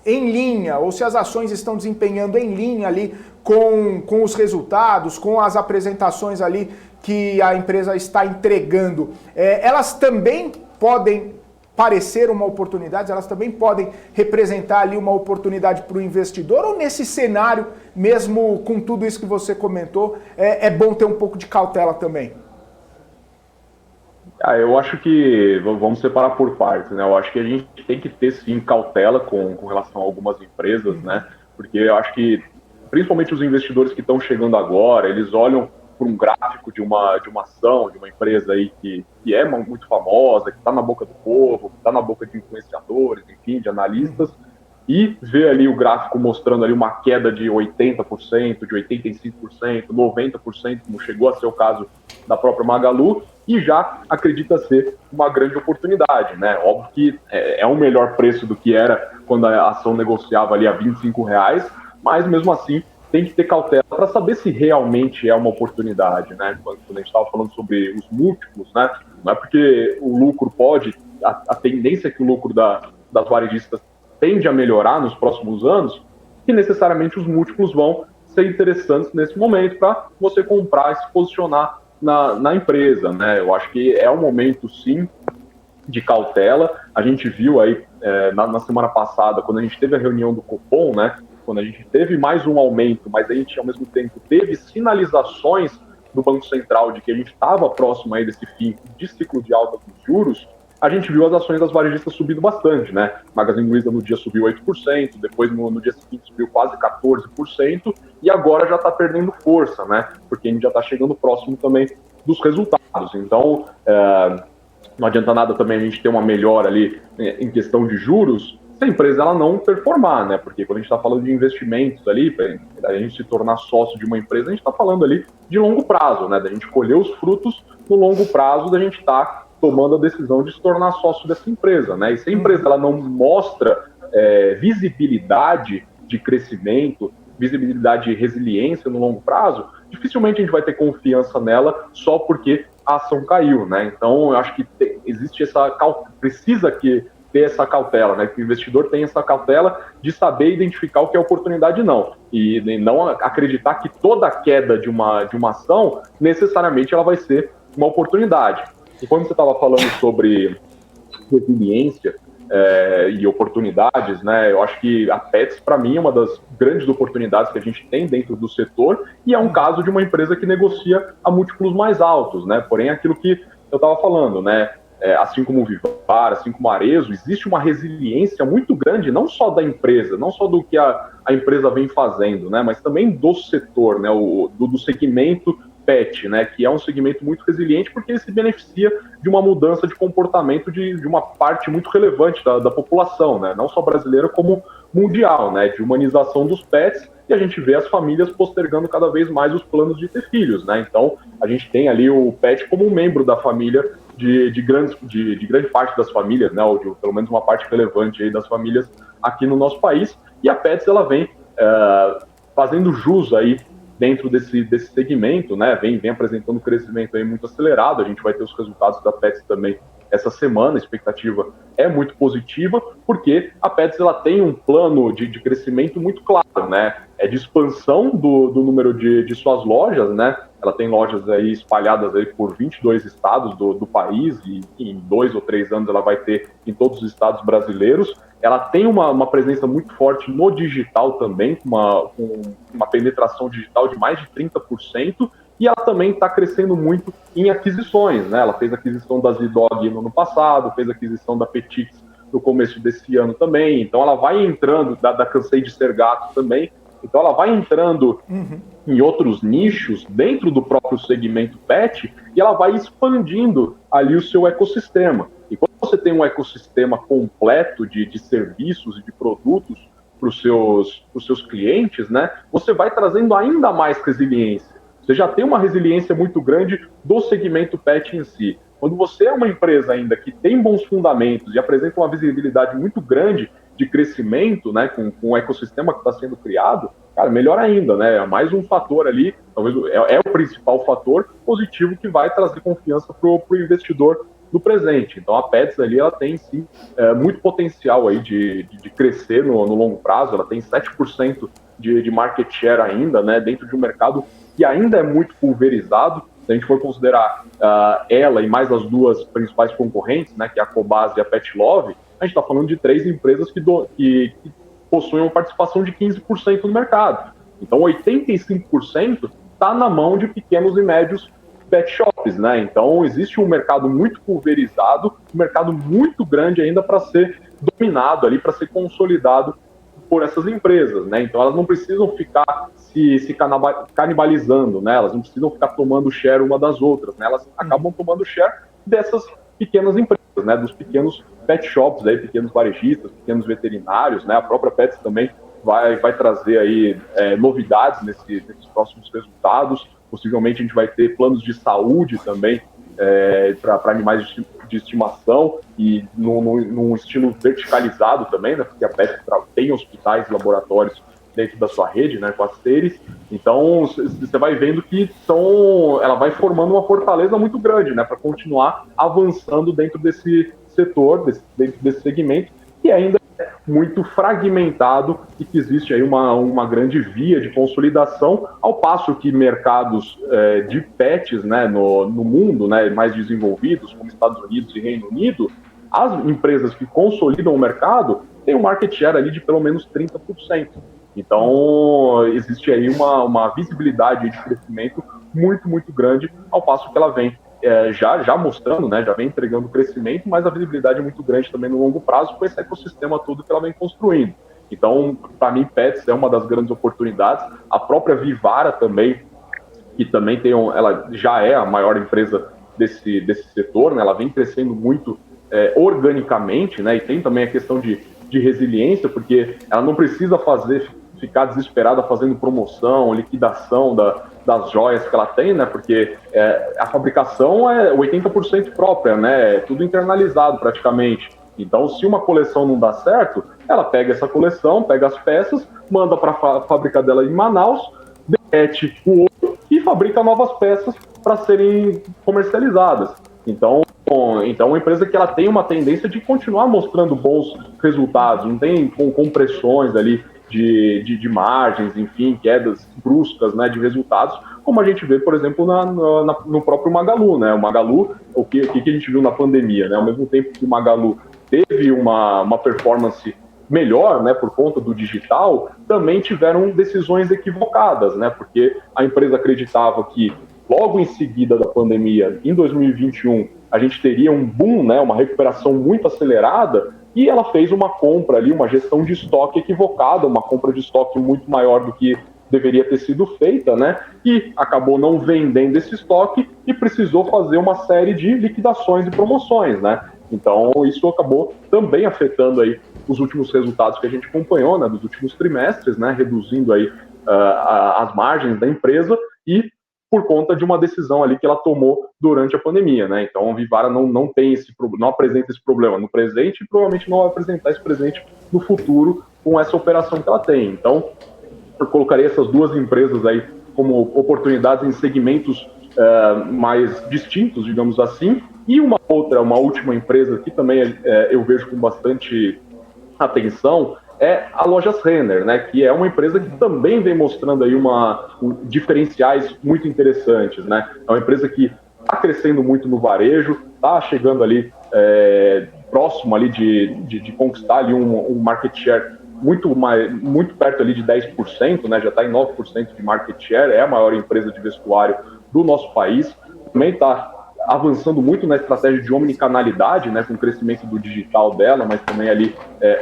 em linha, ou se as ações estão desempenhando em linha ali com os resultados, com as apresentações ali que a empresa está entregando, elas também podem parecer uma oportunidade, elas também podem representar ali uma oportunidade para o investidor, ou nesse cenário, mesmo com tudo isso que você comentou, é bom ter um pouco de cautela também? Eu acho que vamos separar por partes, né? Eu acho que a gente tem que ter sim cautela com relação a algumas empresas, né? Porque eu acho que principalmente os investidores que estão chegando agora, eles olham por um gráfico de uma ação, de uma empresa aí que é muito famosa, que está na boca do povo, que está na boca de influenciadores, enfim, de analistas, e vê ali o gráfico mostrando ali uma queda de 80%, de 85%, 90%, como chegou a ser o caso da própria Magalu, e já acredita ser uma grande oportunidade, né? Óbvio que é um melhor preço do que era quando a ação negociava ali a R$25, mas mesmo assim tem que ter cautela para saber se realmente é uma oportunidade, né? Quando a gente estava falando sobre os múltiplos, né? Não é porque o lucro a tendência é que o lucro das varejistas tende a melhorar nos próximos anos, que necessariamente os múltiplos vão ser interessantes nesse momento para você comprar e se posicionar na empresa, né? Eu acho que é um momento, sim, de cautela. A gente viu aí na semana passada, quando a gente teve a reunião do Copom, né? Quando a gente teve mais um aumento, mas a gente, ao mesmo tempo, teve sinalizações do Banco Central de que a gente estava próximo aí desse fim de ciclo de alta dos juros, a gente viu as ações das varejistas subindo bastante, né? Magazine Luiza no dia subiu 8%, depois no dia seguinte subiu quase 14%, e agora já está perdendo força, né? Porque a gente já está chegando próximo também dos resultados. Então, não adianta nada também a gente ter uma melhora ali em questão de juros, se a empresa ela não performar, né? Porque quando a gente está falando de investimentos ali, para a gente se tornar sócio de uma empresa, a gente está falando ali de longo prazo, né? Da gente colher os frutos no longo prazo, da gente estar tomando a decisão de se tornar sócio dessa empresa, né? E se a empresa ela não mostra visibilidade de crescimento, visibilidade de resiliência no longo prazo, dificilmente a gente vai ter confiança nela só porque a ação caiu, né? Então, eu acho que existe precisa ter essa cautela, né? Que o investidor tenha essa cautela de saber identificar o que é oportunidade e não. E não acreditar que toda queda de uma ação, necessariamente ela vai ser uma oportunidade. E quando você estava falando sobre resiliência e oportunidades, né, eu acho que a Pets, para mim, é uma das grandes oportunidades que a gente tem dentro do setor, e é um caso de uma empresa que negocia a múltiplos mais altos, né? Porém, aquilo que eu estava falando, né, assim como o Vivara, assim como a Arezzo, existe uma resiliência muito grande, não só da empresa, não só do que a empresa vem fazendo, né, mas também do setor, né, do segmento pet, né, que é um segmento muito resiliente porque ele se beneficia de uma mudança de comportamento de uma parte muito relevante da população, né, não só brasileira como mundial, né, de humanização dos pets, e a gente vê as famílias postergando cada vez mais os planos de ter filhos, né, então a gente tem ali o pet como um membro da família de grande parte das famílias, né, ou de pelo menos uma parte relevante aí das famílias aqui no nosso país, e a Pets ela vem fazendo jus aí dentro desse segmento, né, vem apresentando um crescimento aí muito acelerado. A gente vai ter os resultados da Pets também essa semana, a expectativa é muito positiva, porque a Pets ela tem um plano de crescimento muito claro, né, de expansão do número de suas lojas, né, ela tem lojas aí espalhadas aí por 22 estados do país, e em 2 ou 3 anos ela vai ter em todos os estados brasileiros. Ela tem uma presença muito forte no digital também, com uma penetração digital de mais de 30%, e ela também está crescendo muito em aquisições, né? Ela fez aquisição da Zidog no ano passado, fez aquisição da Petix no começo desse ano também, então ela vai entrando, da Cansei de Ser Gato também, então ela vai entrando em outros nichos dentro do próprio segmento pet e ela vai expandindo ali o seu ecossistema. E quando você tem um ecossistema completo de serviços e de produtos para os seus clientes, né, você vai trazendo ainda mais resiliência. Você já tem uma resiliência muito grande do segmento pet em si. Quando você é uma empresa ainda que tem bons fundamentos e apresenta uma visibilidade muito grande de crescimento, né, com o ecossistema que está sendo criado, cara, melhor ainda, né? É mais um fator ali, talvez é o principal fator positivo que vai trazer confiança para o investidor do presente. Então a Petz ali, ela tem sim muito potencial aí de crescer no longo prazo, ela tem 7% de market share ainda, né, dentro de um mercado que ainda é muito pulverizado. Se a gente for considerar ela e mais as duas principais concorrentes, né, que é a Cobasi e a Petlove, a gente está falando de 3 empresas que possuem uma participação de 15% no mercado. Então 85% está na mão de pequenos e médios pet shops, né? Então existe um mercado muito pulverizado, um mercado muito grande ainda para ser dominado ali, para ser consolidado por essas empresas, né? Então elas não precisam ficar se canibalizando, né? Elas não precisam ficar tomando share uma das outras, né? Elas acabam tomando share dessas pequenas empresas, né? Dos pequenos pet shops, aí, pequenos varejistas, pequenos veterinários, né? A própria Petz também vai trazer aí novidades nesses próximos resultados. Possivelmente a gente vai ter planos de saúde também para animais de estimação e num estilo verticalizado também, né? Porque a Petz tem hospitais e laboratórios dentro da sua rede, né, com as seres. Então você vai vendo que ela vai formando uma fortaleza muito grande, né, para continuar avançando dentro desse setor, dentro desse segmento, que ainda é muito fragmentado e que existe aí uma grande via de consolidação, ao passo que mercados de pets, né, no mundo, né, mais desenvolvidos, como Estados Unidos e Reino Unido, as empresas que consolidam o mercado têm um market share ali de pelo menos 30%. Então, existe aí uma visibilidade de crescimento muito, muito grande, ao passo que ela vem já mostrando, né, já vem entregando crescimento, mas a visibilidade é muito grande também no longo prazo com esse ecossistema todo que ela vem construindo. Então, para mim, Petz é uma das grandes oportunidades. A própria Vivara também, que também ela já é a maior empresa desse setor, né, ela vem crescendo muito organicamente, né, e tem também a questão de resiliência, porque ela não precisa ficar desesperada fazendo promoção, liquidação das joias que ela tem, né? Porque a fabricação é 80% própria, né? É tudo internalizado praticamente. Então, se uma coleção não dá certo, ela pega essa coleção, pega as peças, manda para a fábrica dela em Manaus, derrete o ouro e fabrica novas peças para serem comercializadas. Então, uma empresa que ela tem uma tendência de continuar mostrando bons resultados, não tem compressões ali de margens, enfim, quedas bruscas, né, de resultados, como a gente vê, por exemplo, no próprio Magalu, né? O Magalu, o que a gente viu na pandemia, né? Ao mesmo tempo que o Magalu teve uma performance melhor, né, por conta do digital, também tiveram decisões equivocadas, né? Porque a empresa acreditava que logo em seguida da pandemia, em 2021, a gente teria um boom, né, uma recuperação muito acelerada, e ela fez uma compra ali, uma gestão de estoque equivocada, uma compra de estoque muito maior do que deveria ter sido feita, né, e acabou não vendendo esse estoque e precisou fazer uma série de liquidações e promoções, né. Então isso acabou também afetando aí os últimos resultados que a gente acompanhou, né, dos últimos trimestres, né, reduzindo aí as margens da empresa e por conta de uma decisão ali que ela tomou durante a pandemia, né? Então a Vivara não tem não apresenta esse problema no presente e provavelmente não vai apresentar esse presente no futuro com essa operação que ela tem. Então eu colocaria essas duas empresas aí como oportunidades em segmentos mais distintos, digamos assim, e uma última empresa que também eu vejo com bastante atenção é a Lojas Renner, né, que é uma empresa que também vem mostrando aí diferenciais muito interessantes, né? É uma empresa que está crescendo muito no varejo, está chegando ali próximo ali de conquistar ali um market share muito perto ali de 10%, né? Já está em 9% de market share, é a maior empresa de vestuário do nosso país, também está avançando muito na estratégia de omnicanalidade, né, com o crescimento do digital dela, mas também ali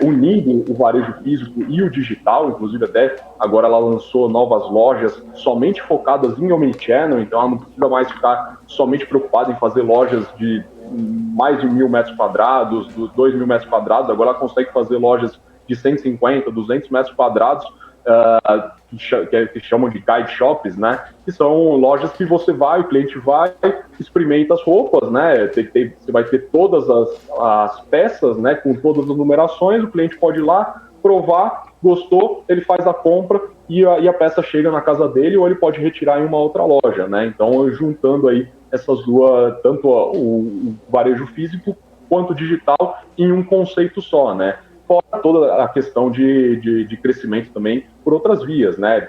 unindo o varejo físico e o digital. Inclusive até agora ela lançou novas lojas somente focadas em omnichannel, então ela não precisa mais ficar somente preocupada em fazer lojas de mais de 1.000 metros quadrados, 2.000 metros quadrados. Agora ela consegue fazer lojas de 150, 200 metros quadrados, que chamam de guide shops, né? Que são lojas que você vai, o cliente vai, experimenta as roupas, né? Você vai ter todas as peças, né? Com todas as numerações, o cliente pode ir lá, provar, gostou, ele faz a compra e a peça chega na casa dele, ou ele pode retirar em uma outra loja, né? Então, juntando aí essas duas, tanto o varejo físico quanto o digital, em um conceito só, né? Fora toda a questão de crescimento também por outras vias, né?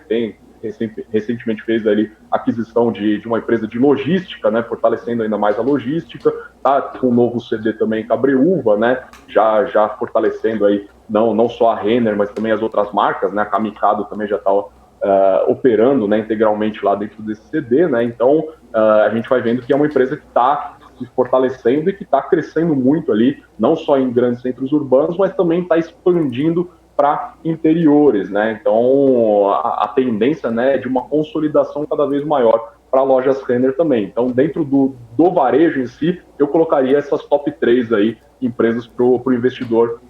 Recentemente fez ali a aquisição de uma empresa de logística, né? Fortalecendo ainda mais a logística, tá? Com um novo CD também Cabreúva, né? Já fortalecendo aí não só a Renner, mas também as outras marcas, né? A Camicado também já está operando, né, integralmente lá dentro desse CD, né? Então a gente vai vendo que é uma empresa que está se fortalecendo e que está crescendo muito ali, não só em grandes centros urbanos, mas também está expandindo para interiores, né? Então a tendência, né, é de uma consolidação cada vez maior para lojas Renner também. Então, dentro do varejo em si, eu colocaria essas top 3 aí, empresas para o investidor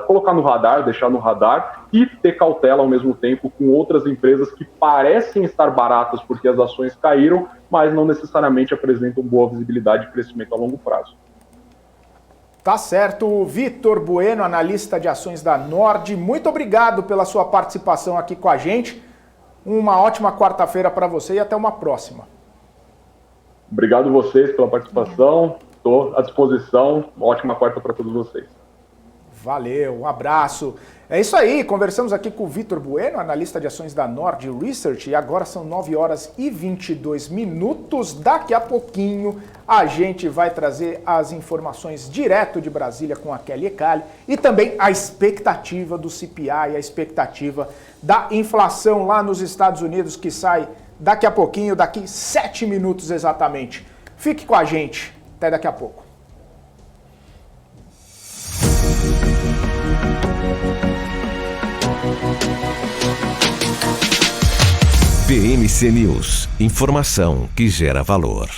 colocar no radar, deixar no radar e ter cautela ao mesmo tempo com outras empresas que parecem estar baratas porque as ações caíram, mas não necessariamente apresentam boa visibilidade e crescimento a longo prazo. Tá certo. Vitor Bueno, analista de ações da Nord, muito obrigado pela sua participação aqui com a gente. Uma ótima quarta-feira para você e até uma próxima. Obrigado vocês pela participação, estou à disposição. Uma ótima quarta para todos vocês. Valeu, um abraço. É isso aí, conversamos aqui com o Vitor Bueno, analista de ações da Nord Research, e agora são 9h22. Daqui a pouquinho a gente vai trazer as informações direto de Brasília com a Kelly Ecali e também a expectativa do CPI, a expectativa da inflação lá nos Estados Unidos, que sai daqui a pouquinho, daqui 7 minutos exatamente. Fique com a gente, até daqui a pouco. PMC News. Informação que gera valor.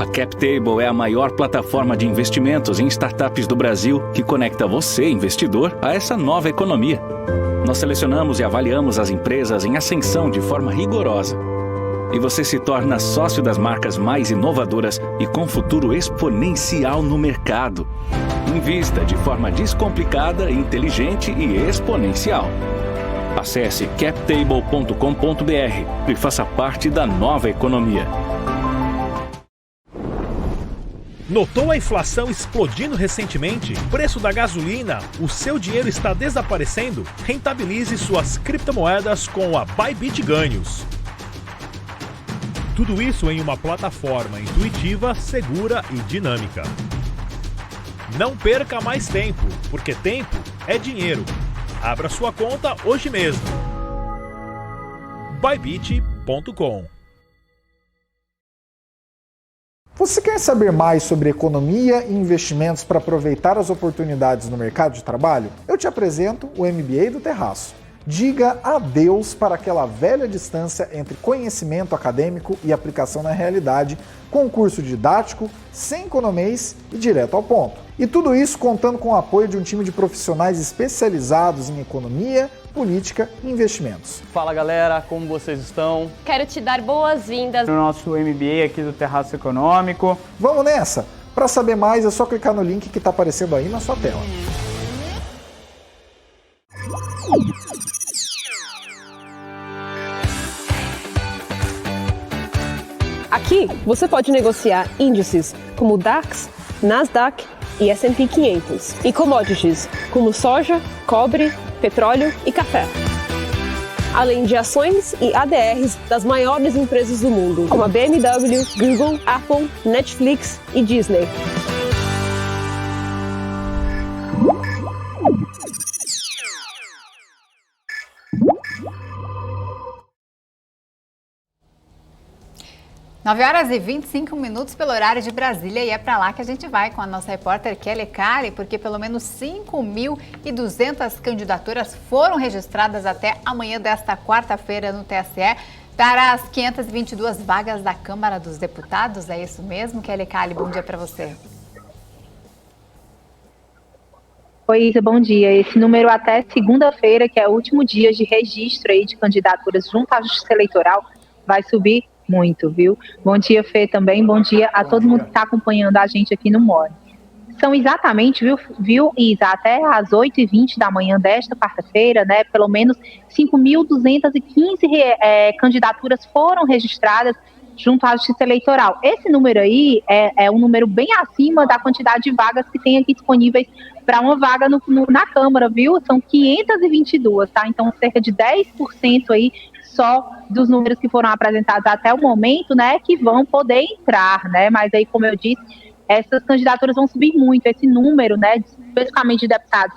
A CapTable é a maior plataforma de investimentos em startups do Brasil que conecta você, investidor, a essa nova economia. Nós selecionamos e avaliamos as empresas em ascensão de forma rigorosa. E você se torna sócio das marcas mais inovadoras e com futuro exponencial no mercado. Invista de forma descomplicada, inteligente e exponencial. Acesse captable.com.br e faça parte da nova economia. Notou a inflação explodindo recentemente? Preço da gasolina? O seu dinheiro está desaparecendo? Rentabilize suas criptomoedas com a Bybit Ganhos. Tudo isso em uma plataforma intuitiva, segura e dinâmica. Não perca mais tempo, porque tempo é dinheiro. Abra sua conta hoje mesmo. Bybit.com. Você quer saber mais sobre economia e investimentos para aproveitar as oportunidades no mercado de trabalho? Eu te apresento o MBA do Terraço. Diga adeus para aquela velha distância entre conhecimento acadêmico e aplicação na realidade, com um curso didático, sem economês e direto ao ponto. E tudo isso contando com o apoio de um time de profissionais especializados em economia, política e investimentos. Fala galera, como vocês estão? Quero te dar boas-vindas no nosso MBA aqui do Terraço Econômico. Vamos nessa? Para saber mais é só clicar no link que está aparecendo aí na sua tela. Aqui você pode negociar índices como o DAX, Nasdaq e S&P 500 e commodities como soja, cobre, petróleo e café. Além de ações e ADRs das maiores empresas do mundo, como a BMW, Google, Apple, Netflix e Disney. 9 horas e 25 minutos pelo horário de Brasília, e é para lá que a gente vai com a nossa repórter Kelly Kali, porque pelo menos 5.200 candidaturas foram registradas até amanhã desta quarta-feira no TSE para as 522 vagas da Câmara dos Deputados. É isso mesmo, Kelly Kali? Bom dia para você. Oi, Isa, bom dia. Esse número até segunda-feira, que é o último dia de registro aí de candidaturas junto à Justiça Eleitoral, vai subir muito, viu? Bom dia, Fê, também. Bom dia a todo mundo que está acompanhando a gente aqui no More. São exatamente, viu, Isa, até às 8h20 da manhã desta quarta-feira, né, pelo menos 5.215 candidaturas foram registradas junto à Justiça Eleitoral. Esse número aí é um número bem acima da quantidade de vagas que tem aqui disponíveis para uma vaga na Câmara, viu? São 522, tá? Então, cerca de 10% aí só dos números que foram apresentados até o momento, né, que vão poder entrar, né? Mas aí, como eu disse, essas candidaturas vão subir muito. Esse número, né, especificamente de deputados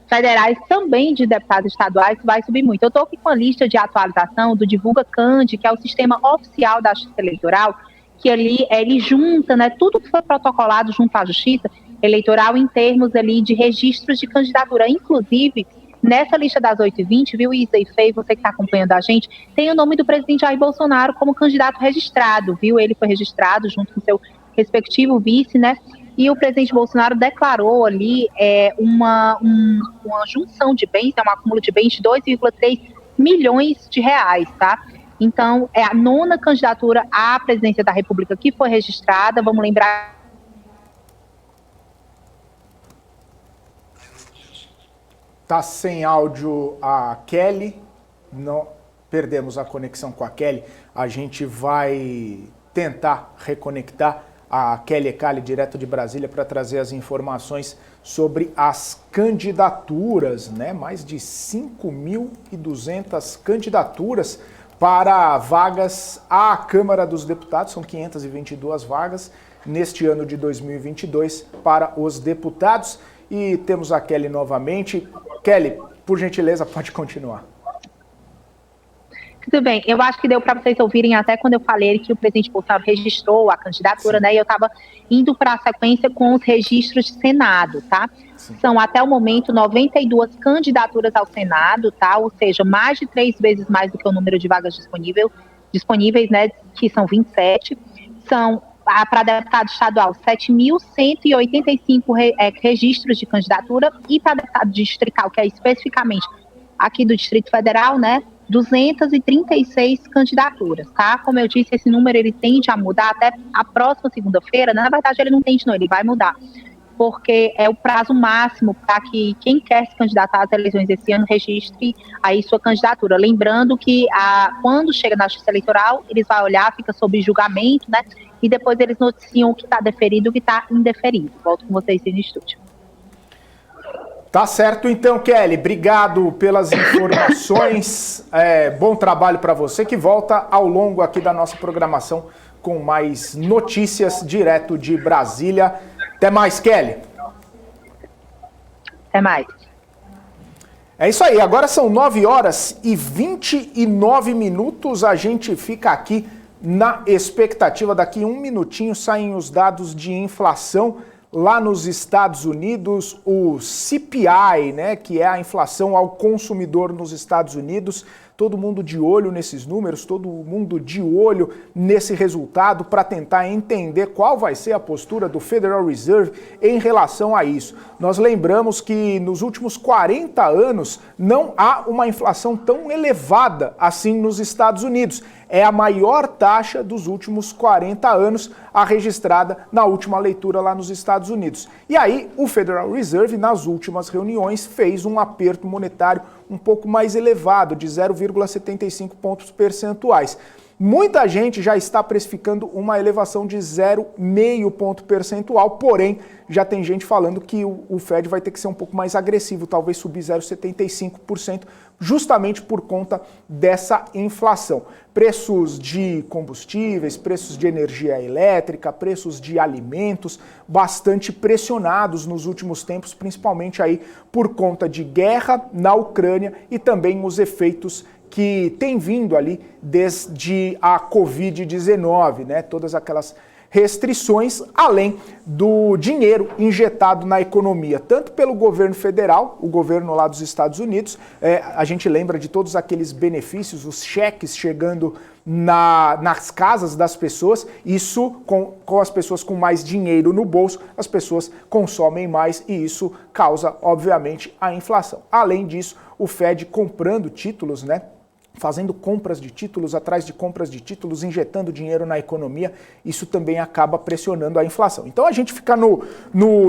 federais, também de deputados estaduais, vai subir muito. Eu estou aqui com a lista de atualização do Divulga Cand, que é o sistema oficial da Justiça Eleitoral, que ele junta, né, tudo que foi protocolado junto à Justiça Eleitoral em termos ali de registros de candidatura. Inclusive, nessa lista das 8h20, viu, Isa e Fei, você que está acompanhando a gente, tem o nome do presidente Jair Bolsonaro como candidato registrado, viu? Ele foi registrado junto com seu respectivo vice, né? E o presidente Bolsonaro declarou ali uma junção de bens, um acúmulo de bens de 2,3 milhões de reais, tá? Então, é a 9ª candidatura à presidência da República que foi registrada. Vamos lembrar. Tá sem áudio a Kelly, não, perdemos a conexão com a Kelly. A gente vai tentar reconectar a Kelly Kali direto de Brasília para trazer as informações sobre as candidaturas, né? Mais de 5.200 candidaturas para vagas à Câmara dos Deputados, são 522 vagas neste ano de 2022 para os deputados. E temos a Kelly novamente. Kelly, por gentileza, pode continuar. Tudo bem, eu acho que deu para vocês ouvirem até quando eu falei que o presidente Bolsonaro registrou a candidatura, né? E eu estava indo para a sequência com os registros de Senado, tá? Sim. São até o momento 92 candidaturas ao Senado, tá? Ou seja, mais de 3 vezes mais do que o número de vagas disponíveis, né? Que são 27. São para deputado estadual 7.185 registros de candidatura, e para deputado distrital, que é especificamente aqui do Distrito Federal, né, 236 candidaturas, tá? Como eu disse, esse número ele tende a mudar até a próxima segunda-feira. Na verdade, ele não tende, não, ele vai mudar, porque é o prazo máximo para que quem quer se candidatar às eleições esse ano registre aí sua candidatura. Lembrando que quando chega na Justiça Eleitoral, eles vão olhar, fica sob julgamento, né? E depois eles noticiam o que está deferido e o que está indeferido. Volto com vocês no estúdio. Tá certo então, Kelly. Obrigado pelas informações. Bom trabalho para você, que volta ao longo aqui da nossa programação com mais notícias direto de Brasília. Até mais, Kelly. Até mais. É isso aí. Agora são 9 horas e 29 minutos. A gente fica aqui na expectativa. Daqui um minutinho saem os dados de inflação lá nos Estados Unidos, o CPI, né, que é a inflação ao consumidor nos Estados Unidos. Todo mundo de olho nesses números, todo mundo de olho nesse resultado para tentar entender qual vai ser a postura do Federal Reserve em relação a isso. Nós lembramos que nos últimos 40 anos não há uma inflação tão elevada assim nos Estados Unidos. É a maior taxa dos últimos 40 anos, a registrada na última leitura lá nos Estados Unidos. E aí, o Federal Reserve, nas últimas reuniões, fez um aperto monetário um pouco mais elevado, de 0,75 pontos percentuais. Muita gente já está precificando uma elevação de 0,5 ponto percentual, porém, já tem gente falando que o Fed vai ter que ser um pouco mais agressivo, talvez subir 0,75%, justamente por conta dessa inflação. Preços de combustíveis, preços de energia elétrica, preços de alimentos, bastante pressionados nos últimos tempos, principalmente aí por conta de guerra na Ucrânia e também os efeitos que tem vindo ali desde a Covid-19, né? Todas aquelas restrições, além do dinheiro injetado na economia, tanto pelo governo federal, o governo lá dos Estados Unidos, a gente lembra de todos aqueles benefícios, os cheques chegando nas casas das pessoas, isso com as pessoas com mais dinheiro no bolso, as pessoas consomem mais e isso causa, obviamente, a inflação. Além disso, o Fed comprando títulos, né? Fazendo compras de títulos atrás de compras de títulos, injetando dinheiro na economia, isso também acaba pressionando a inflação. Então a gente fica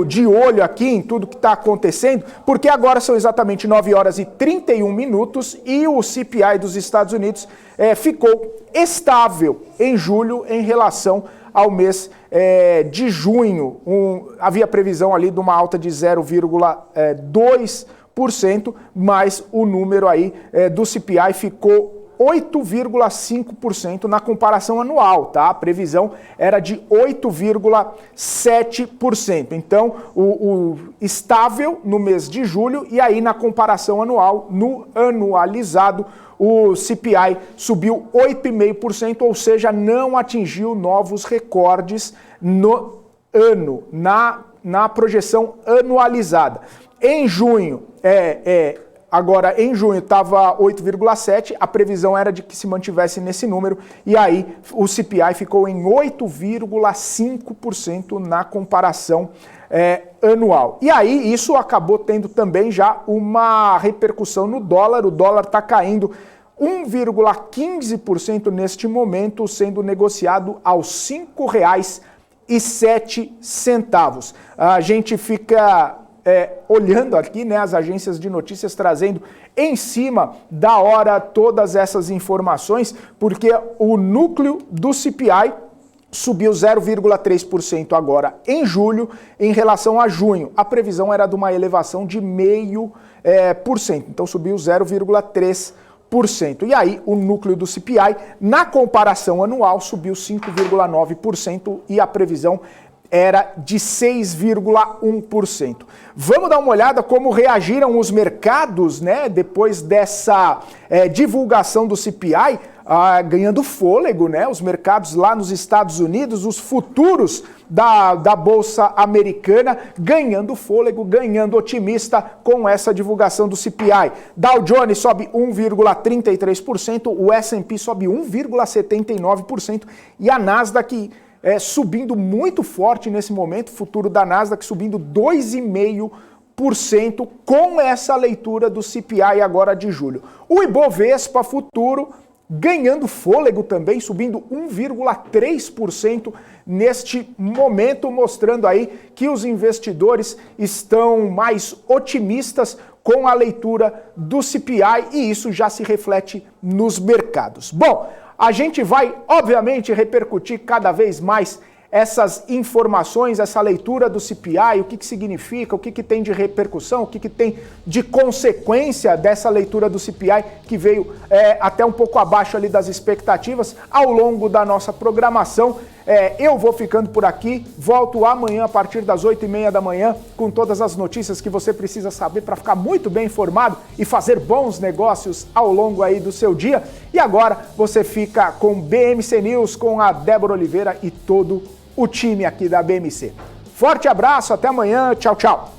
de olho aqui em tudo que está acontecendo, porque agora são exatamente 9 horas e 31 minutos e o CPI dos Estados Unidos ficou estável em julho em relação ao mês de junho. Havia previsão ali de uma alta de 0,2%, mas o número aí do CPI ficou 8,5% na comparação anual, tá? A previsão era de 8,7%. Então, o estável no mês de julho e aí na comparação anual, no anualizado, o CPI subiu 8,5%, ou seja, não atingiu novos recordes no ano, na projeção anualizada. Em junho, agora em junho estava 8,7%, a previsão era de que se mantivesse nesse número, e aí o CPI ficou em 8,5% na comparação anual. E aí isso acabou tendo também já uma repercussão no dólar, o dólar está caindo 1,15% neste momento, sendo negociado aos R$ 5,07. A gente fica olhando aqui, né, as agências de notícias trazendo em cima da hora todas essas informações, porque o núcleo do CPI subiu 0,3% agora em julho em relação a junho. A previsão era de uma elevação de 0,5%, então subiu 0,3%. E aí o núcleo do CPI, na comparação anual, subiu 5,9% e a previsão era de 6,1%. Vamos dar uma olhada como reagiram os mercados, né, depois dessa divulgação do CPI, ganhando fôlego, né, os mercados lá nos Estados Unidos, os futuros da Bolsa Americana ganhando fôlego, ganhando otimista com essa divulgação do CPI. Dow Jones sobe 1,33%, o S&P sobe 1,79% e a Nasdaq subindo muito forte nesse momento, futuro da Nasdaq subindo 2,5% com essa leitura do CPI agora de julho. O Ibovespa futuro ganhando fôlego também, subindo 1,3% neste momento, mostrando aí que os investidores estão mais otimistas com a leitura do CPI e isso já se reflete nos mercados. Bom, a gente vai, obviamente, repercutir cada vez mais essas informações, essa leitura do CPI, o que significa, o que tem de repercussão, o que tem de consequência dessa leitura do CPI, que veio até um pouco abaixo ali das expectativas ao longo da nossa programação. Eu vou ficando por aqui, volto amanhã a partir das 8h30 da manhã com todas as notícias que você precisa saber para ficar muito bem informado e fazer bons negócios ao longo aí do seu dia. E agora você fica com BMC News, com a Débora Oliveira e todo o time aqui da BMC. Forte abraço, até amanhã, tchau, tchau.